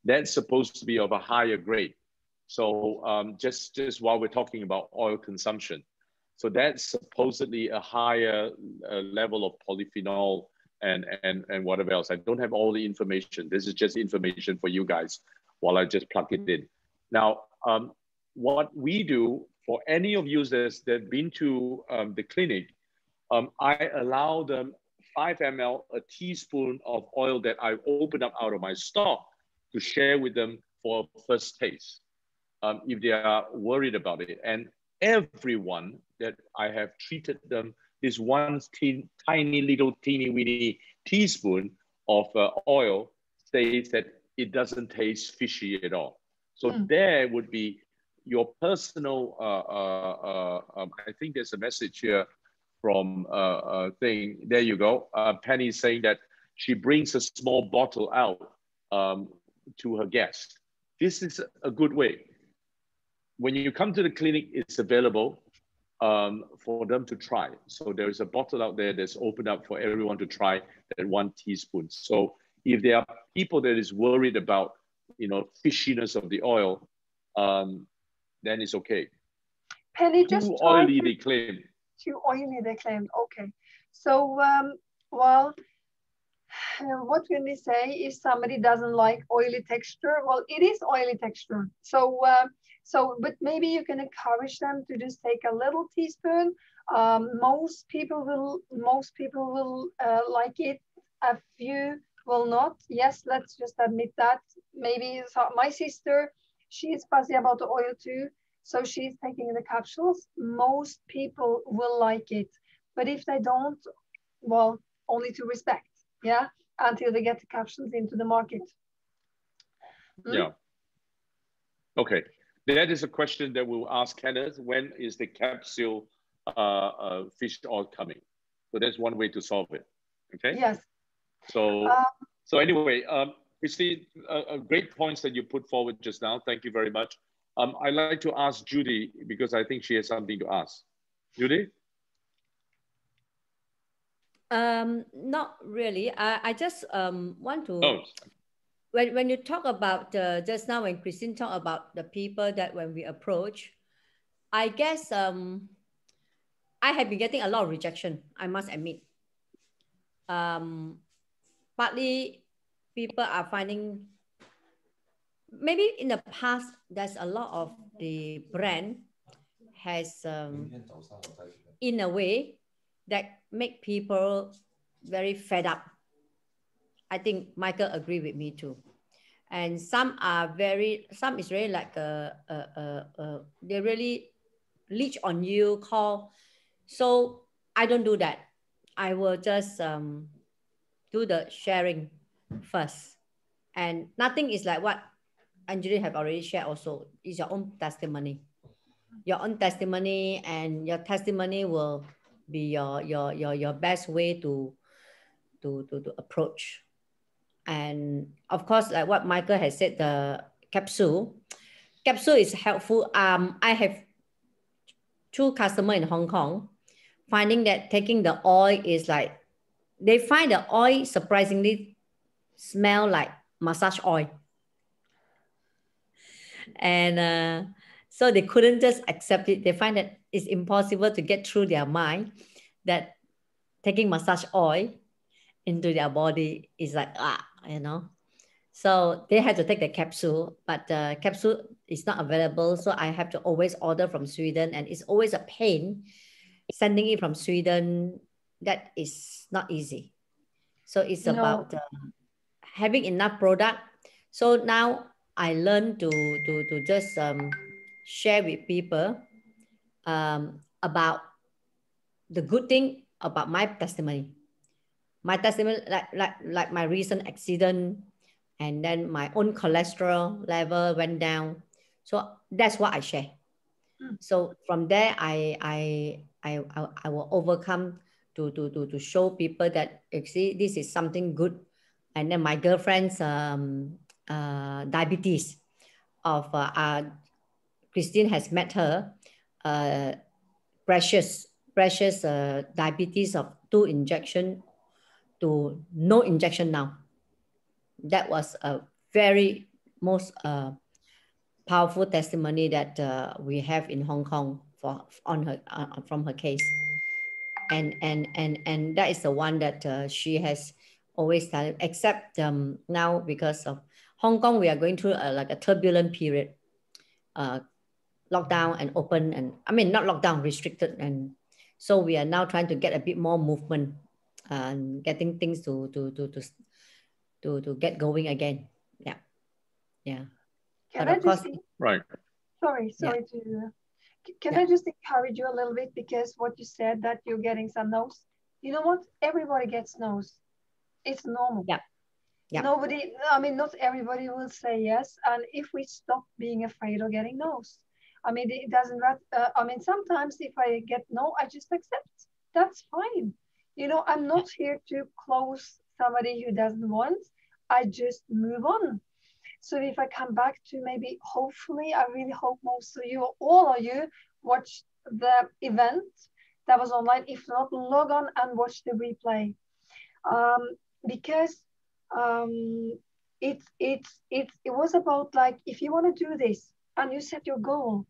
That's supposed to be of a higher grade. So just while we're talking about oil consumption, so that's supposedly a higher level of polyphenol and whatever else. I don't have all the information. This is just information for you guys while I just plug it in. Now, what we do for any of you that have been to the clinic, I allow them 5 ml, a teaspoon of oil that I open up out of my stock to share with them for a first taste, if they are worried about it. And everyone that I have treated them, this one tiny little teeny weeny teaspoon of oil says that it doesn't taste fishy at all. So there would be your personal, I think there's a message here from thing. There you go. Penny saying that she brings a small bottle out to her guest. This is a good way. When you come to the clinic, it's available for them to try. So there is a bottle out there that's opened up for everyone to try at 1 teaspoon. So if there are people that is worried about, fishiness of the oil, then it's okay. Penny, just too oily, they claim. Too oily, they claimed. Okay. So, well, what can we say if somebody doesn't like oily texture? Well, it is oily texture. So, but maybe you can encourage them to just take a little teaspoon. Most people will like it. A few will not. Yes, let's just admit that. Maybe my sister, she is fussy about the oil too. So she's taking the capsules. Most people will like it. But if they don't, well, only to respect, yeah, until they get the capsules into the market. Yeah. Okay. That is a question that we'll ask Kenneth. When is the capsule fish oil coming? So that's one way to solve it. Okay. Yes. So anyway, Christine, great points that you put forward just now. Thank you very much. I'd like to ask Judy because I think she has something to ask. Judy? Not really. I just want to. When you talk about just now, when Christine talked about the people that when we approach, I guess I have been getting a lot of rejection, I must admit. Partly people are finding, maybe in the past, there's a lot of the brand has, in a way, that make people very fed up. I think Michael agree with me too. And some is really like they really leech on you, call. So I don't do that. I will just do the sharing first. And nothing is like what Angeline have already shared also. It's your own testimony. Your own testimony, and your testimony will be your best way to approach. And of course, like what Michael has said, the capsule is helpful. I have 2 customers in Hong Kong finding that taking the oil is like, they find the oil surprisingly smell like massage oil. And so they couldn't just accept it. They find that it's impossible to get through their mind that taking massage oil into their body is like, So they had to take the capsule, but the capsule is not available. So I have to always order from Sweden, and it's always a pain sending it from Sweden. That is not easy. So it's about having enough product. So now I learned to just share with people about the good thing about my testimony. My testimony, like my recent accident, and then my own cholesterol level went down. So that's what I share. So from there, I will overcome to show people that, you see, this is something good. And then my girlfriend's diabetes of Christine has met her precious diabetes of 2 injection to no injection now. That was a very most powerful testimony that we have in Hong Kong on her from her case, and that is the one that she has always done. Except now, because of Hong Kong, we are going through like a turbulent period, lockdown and open, and I mean not lockdown, restricted, and so we are now trying to get a bit more movement and getting things to get going again. Yeah. Can But I of course, Right. Sorry Yeah. to. Can I just encourage you a little bit, because what you said that you're getting some no's. You know what? Everybody gets no's. It's normal. Yeah. Nobody, I mean, not everybody will say yes. And if we stop being afraid of getting no's, I mean, it doesn't matter. I mean, sometimes if I get no, I just accept. That's fine. You know, I'm not here to close somebody who doesn't want. I just move on. So if I come back to maybe, hopefully, I really hope most of you, all of you, watch the event that was online. If not, log on and watch the replay. Because it was about, like, if you want to do this and you set your goal,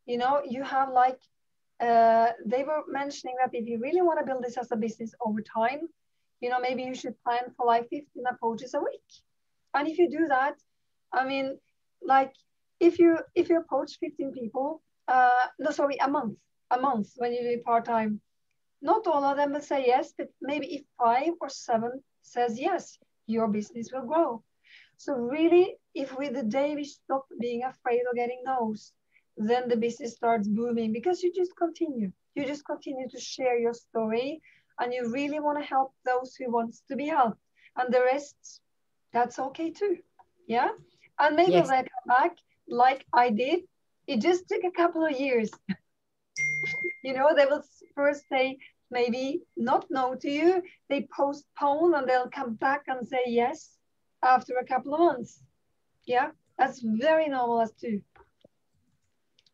you know, you have like, they were mentioning that if you really want to build this as a business over time, you know, maybe you should plan for like 15 approaches a week. And if you do that, I mean, like, if you approach 15 people, a month when you do part-time, not all of them will say yes, but maybe if 5 or 7 says yes, your business will grow. So really, if with the day we stop being afraid of getting no's, then the business starts booming, because you just continue to share your story, and you really want to help those who wants to be helped, and the rest, that's okay too. Yeah. And maybe Yes. they'll come back like I did. It just took a couple of years. You know, they will first say maybe not no to you. They postpone, and they'll come back and say yes after a couple of months. Yeah, that's very normal as too.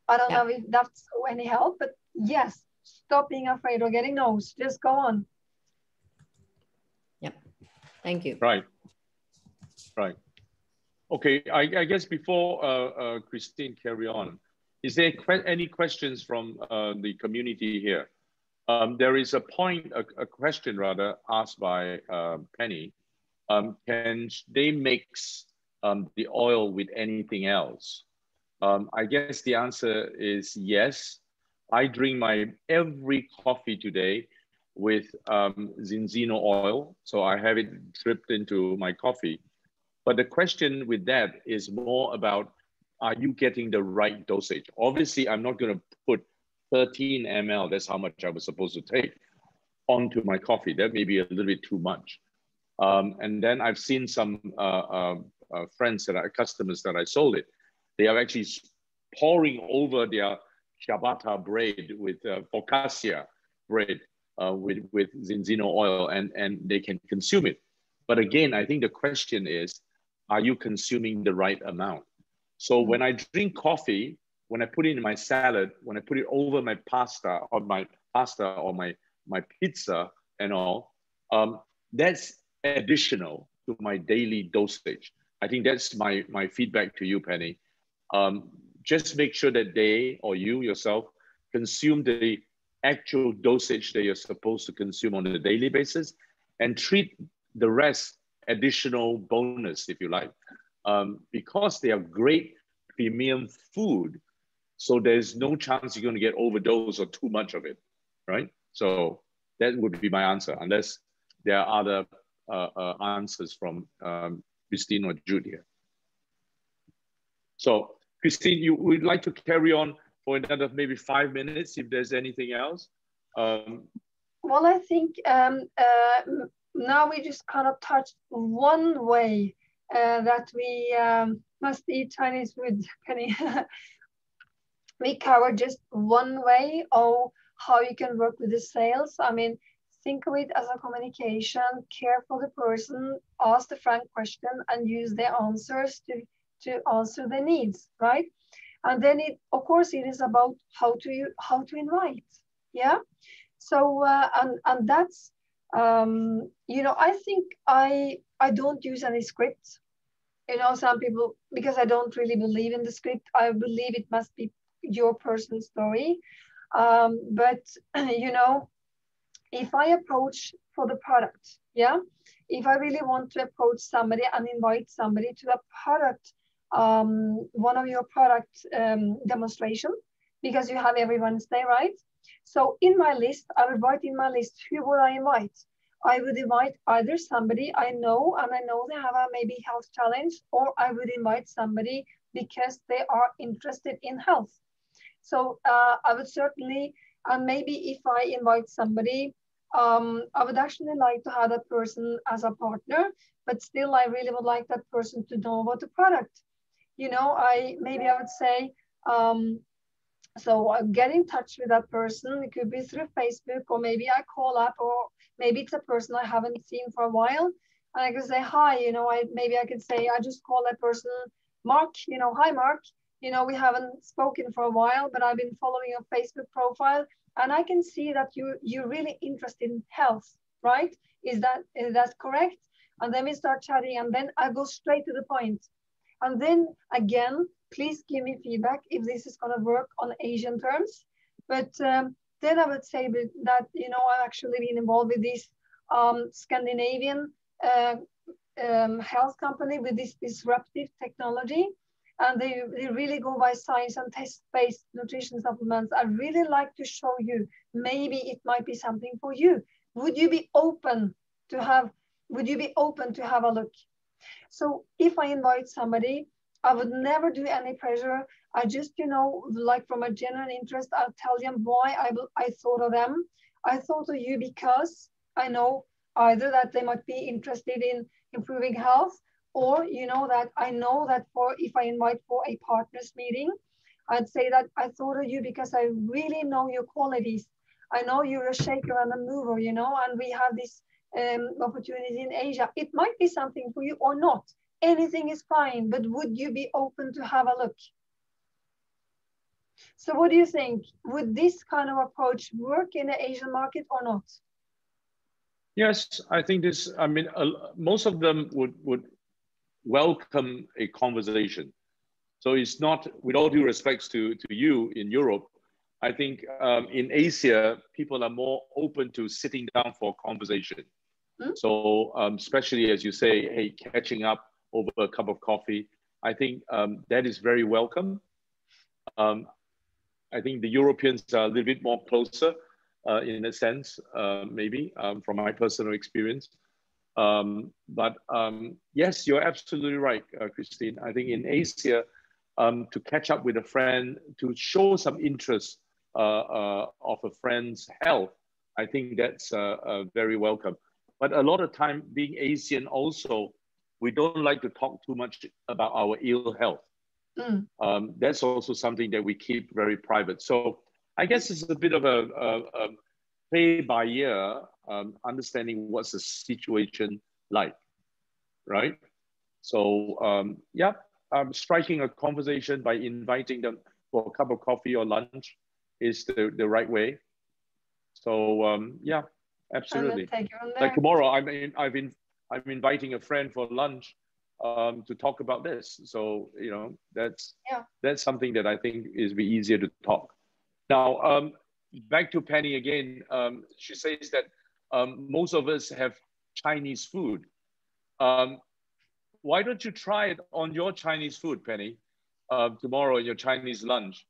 I don't know if that's any help, but yes, stop being afraid of getting no's. Just go on. Yep. Thank you. Right. Right. Okay, I guess before Christine carry on, is there any questions from the community here? There is a question rather asked by Penny. Can they mix the oil with anything else? I guess the answer is yes. I drink my every coffee today with Zinzino oil, so I have it dripped into my coffee. But the question with that is more about, are you getting the right dosage? Obviously, I'm not going to put 13 ml, that's how much I was supposed to take, onto my coffee. That may be a little bit too much. And then I've seen some friends that are customers that I sold it. They are actually pouring over their ciabatta bread with focaccia bread with Zinzino oil, and they can consume it. But again, I think the question is, are you consuming the right amount? So when I drink coffee, when I put it in my salad, when I put it over my pasta or my pizza and all, that's additional to my daily dosage. I think that's my feedback to you, Penny. Just make sure that they or you yourself consume the actual dosage that you're supposed to consume on a daily basis, and treat the rest additional bonus, if you like, because they are great premium food. So there's no chance you're going to get overdose or too much of it, right? So that would be my answer, unless there are other answers from Christine or Jude here. So Christine, you would like to carry on for another maybe 5 minutes if there's anything else? Well, I think now we just kind of touched one way that we must eat Chinese food, Penny. We covered just one way of how you can work with the sales. I mean, think of it as a communication, care for the person, ask the frank question and use their answers to answer their needs, right? And then of course, it is about how to invite, yeah? So, and that's, you know, I think I don't use any scripts. You know, some people, because I don't really believe in the script, I believe it must be your personal story. But, you know, if I approach for the product, yeah, if I really want to approach somebody and invite somebody to a product, one of your product demonstration, because you have every Wednesday, right? So in my list, I would write in my list, who would I invite? I would invite either somebody I know, and I know they have a maybe health challenge, or I would invite somebody because they are interested in health. So I would certainly, and maybe if I invite somebody, I would actually like to have that person as a partner, but still I really would like that person to know about the product. You know, maybe I would say, so I get in touch with that person. It could be through Facebook, or maybe I call up, or maybe it's a person I haven't seen for a while. And I can say, hi, you know, maybe I could say, I just call that person Mark, you know, hi, Mark. You know, we haven't spoken for a while, but I've been following your Facebook profile, and I can see that you're really interested in health, right? Is that correct? And then we start chatting, and then I go straight to the point. And then again, please give me feedback if this is going to work on Asian terms. But then I would say that, you know, I've actually been involved with this Scandinavian health company with this disruptive technology. And they really go by science and test-based nutrition supplements. I'd really like to show you, maybe it might be something for you. Would you be open to have a look? So if I invite somebody, I would never do any pressure. I just, you know, like from a genuine interest, I'll tell them why I thought of them. I thought of you because I know either that they might be interested in improving health, or, you know, that I know that if I invite for a partners meeting, I'd say that I thought of you because I really know your qualities. I know you're a shaker and a mover, you know, and we have this opportunity in Asia. It might be something for you or not. Anything is fine, but would you be open to have a look? So what do you think? Would this kind of approach work in the Asian market or not? Yes, I think this, I mean, most of them would welcome a conversation. So it's not, with all due respects to you in Europe, I think in Asia, people are more open to sitting down for a conversation. So especially as you say, hey, catching up over a cup of coffee, I think that is very welcome. I think the Europeans are a little bit more closer in a sense, maybe from my personal experience. But yes, you're absolutely right, Christine. I think in Asia, to catch up with a friend, to show some interest of a friend's health, I think that's very welcome. But a lot of time, being Asian also, we don't like to talk too much about our ill health. That's also something that we keep very private. So I guess it's a bit of a play by ear, understanding what's the situation like, right? So yeah, striking a conversation by inviting them for a cup of coffee or lunch is the right way. So yeah, absolutely. Like tomorrow, I'm inviting a friend for lunch to talk about this. So you know, that's something that I think is be easier to talk. Now back to Penny again. She says that most of us have Chinese food. Why don't you try it on your Chinese food, Penny? Tomorrow in your Chinese lunch,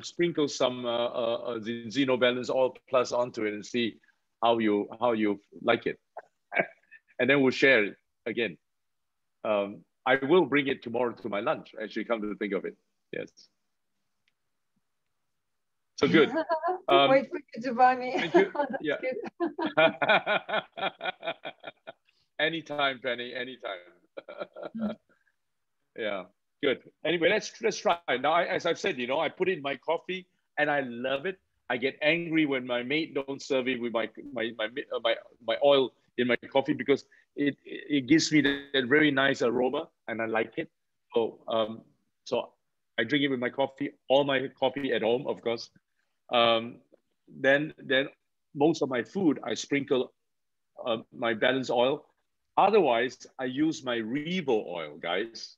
sprinkle some Zinzino Balance Oil Plus onto it and see how you like it, and then we'll share it again. I will bring it tomorrow to my lunch, actually, come to think of it. Yes. So good. Wait for you to buy me. Thank you. That's Yeah. good. Anytime, Penny, anytime. Yeah, good. Anyway, let's try. Now, as I've said, you know, I put it in my coffee and I love it. I get angry when my mate don't serve it with my oil in my coffee because it gives me that very nice aroma and I like it. So so I drink it with my coffee, all my coffee at home, of course. Then most of my food I sprinkle my balanced oil. Otherwise, I use my Revo oil, guys,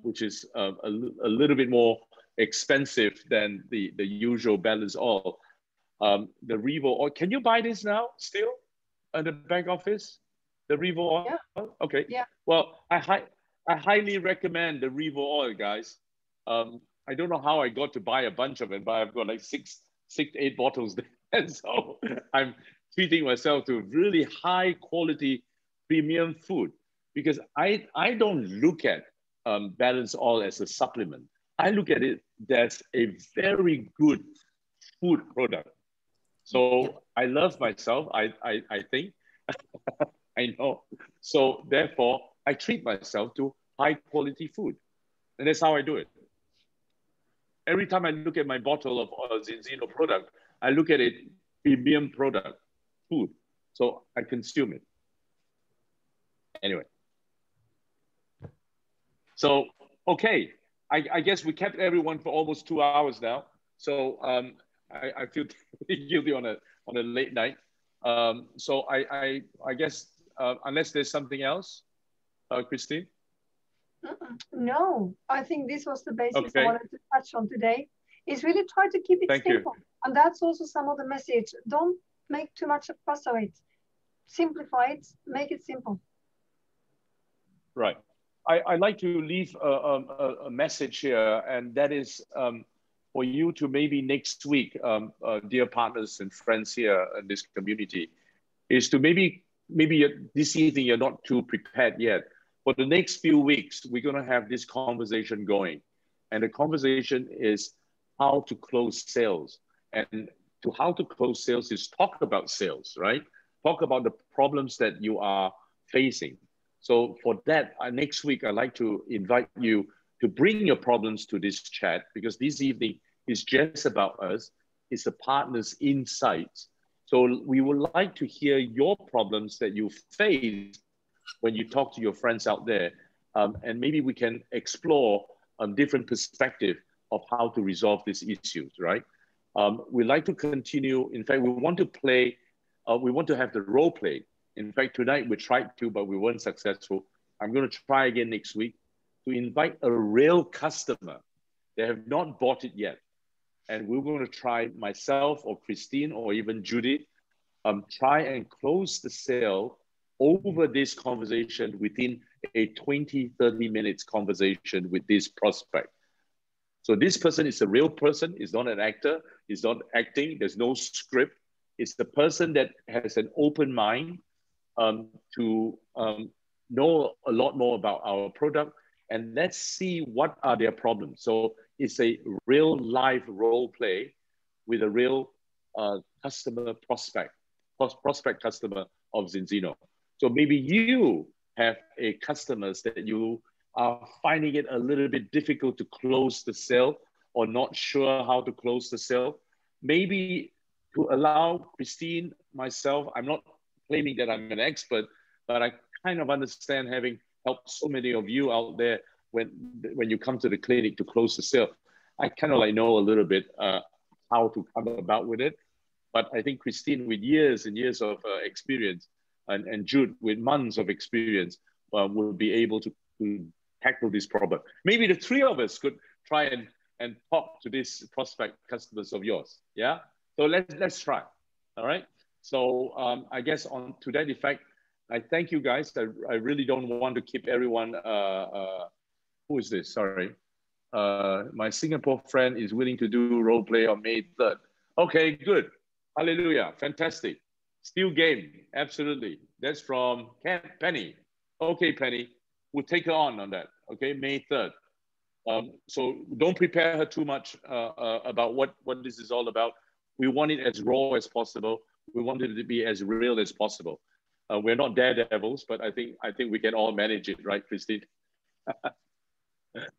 which is a little bit more expensive than the usual balanced oil. The Revo oil, can you buy this now still at the bank office? The Revo oil? Yeah. Okay. Yeah. Well, I highly recommend the Revo oil, guys. I don't know how I got to buy a bunch of it, but I've got like six to eight bottles there. And so I'm treating myself to really high quality premium food because I don't look at balanced oil as a supplement. I look at it as a very good food product. So I love myself, I think. I know. So therefore, I treat myself to high quality food. And that's how I do it. Every time I look at my bottle of Zinzino product, I look at it, premium product, food. So I consume it. Anyway. So, okay. I guess we kept everyone for almost 2 hours now. So I feel guilty on a late night. So I guess unless there's something else, Christine? No, I think this was the basics Okay. I wanted to touch on today. Is really try to keep it Thank simple. you. And that's also some of the message. Don't make too much of a fuss of it. Simplify it, make it simple. Right. I'd like to leave a message here, and that is for you to maybe next week, dear partners and friends here in this community, is to maybe this evening you're not too prepared yet. For the next few weeks, we're going to have this conversation going. And the conversation is how to close sales. And how to close sales is talk about sales, right? Talk about the problems that you are facing. So for that, next week, I'd like to invite you to bring your problems to this chat because this evening is just about us. It's the partners' insights. So we would like to hear your problems that you face when you talk to your friends out there. And maybe we can explore a different perspective of how to resolve these issues, right? We'd like to continue. In fact, we want to play, we want to have the role play. In fact, tonight we tried to, but we weren't successful. I'm going to try again next week to invite a real customer. They have not bought it yet. And we're going to try, myself or Christine or even Judy, try and close the sale over this conversation within a 20, 30 minutes conversation with this prospect. So this person is a real person, is not an actor, is not acting, there's no script. It's the person that has an open mind to know a lot more about our product, and let's see what are their problems. So it's a real live role play with a real customer prospect customer of Zinzino. So maybe you have a customers that you are finding it a little bit difficult to close the sale or not sure how to close the sale. Maybe to allow Christine, myself, I'm not claiming that I'm an expert, but I kind of understand, having helped so many of you out there when you come to the clinic to close the sale. I kind of like know a little bit how to come about with it. But I think Christine, with years and years of experience, and Jude with months of experience, will be able to tackle this problem. Maybe the three of us could try and talk to these prospect customers of yours. Yeah. So let's try. All right. So I guess to that effect, I thank you guys. I really don't want to keep everyone. Who is this? Sorry. My Singapore friend is willing to do role play on May 3rd. Okay, good. Hallelujah. Fantastic. Still game. Absolutely. That's from Penny. Okay, Penny. we'll take her on that. Okay, May 3rd. So don't prepare her too much about what this is all about. We want it as raw as possible. We want it to be as real as possible. We're not daredevils, but I think we can all manage it, right, Christine?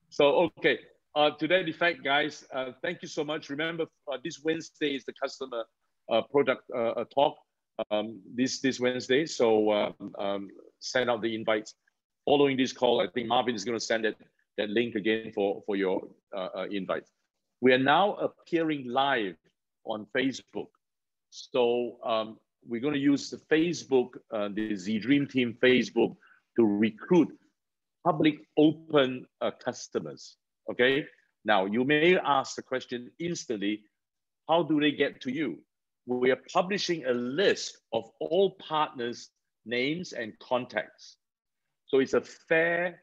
So, okay. To that effect, guys, thank you so much. Remember, this Wednesday is the customer product talk. This Wednesday. So send out the invites. Following this call, I think Marvin is going to send that link again for your invite. We are now appearing live on Facebook. So we're going to use the Facebook, the Z Dream Team Facebook, to recruit public open customers. Okay. Now you may ask the question instantly, how do they get to you? We are publishing a list of all partners' names and contacts. So it's a fair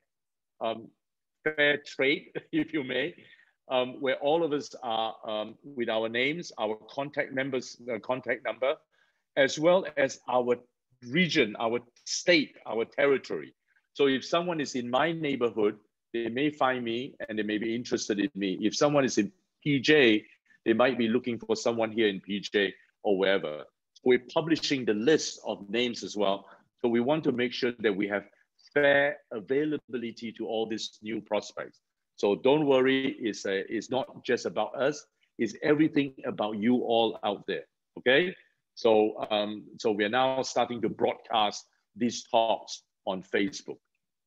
trade, if you may, where all of us are with our names, our contact members, contact number, as well as our region, our state, our territory. So if someone is in my neighborhood, they may find me and they may be interested in me. If someone is in PJ, they might be looking for someone here in PJ or wherever. So we're publishing the list of names as well. So we want to make sure that we have fair availability to all these new prospects. So don't worry, it's not just about us, it's everything about you all out there, okay? So, so we're now starting to broadcast these talks on Facebook.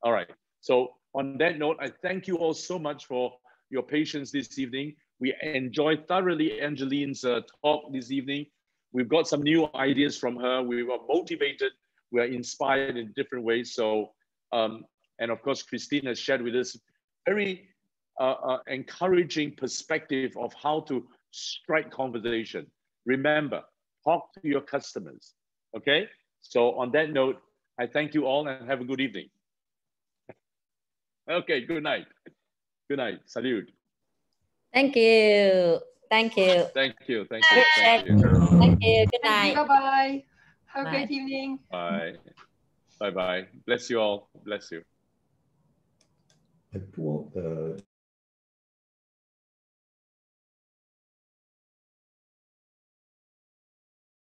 All right, so on that note, I thank you all so much for your patience this evening. We enjoyed thoroughly Angeline's talk this evening. We've got some new ideas from her. We were motivated, we are inspired in different ways. So, and of course, Christine has shared with us very encouraging perspective of how to strike conversation. Remember, talk to your customers, okay? So on that note, I thank you all and have a good evening. Okay, good night. Good night, salute. Thank you. Thank you. Thank you, thank you, thank you. Thank you, good night. Bye-bye. Have a Bye. great evening. Bye. Bye-bye. Bless you all, bless you.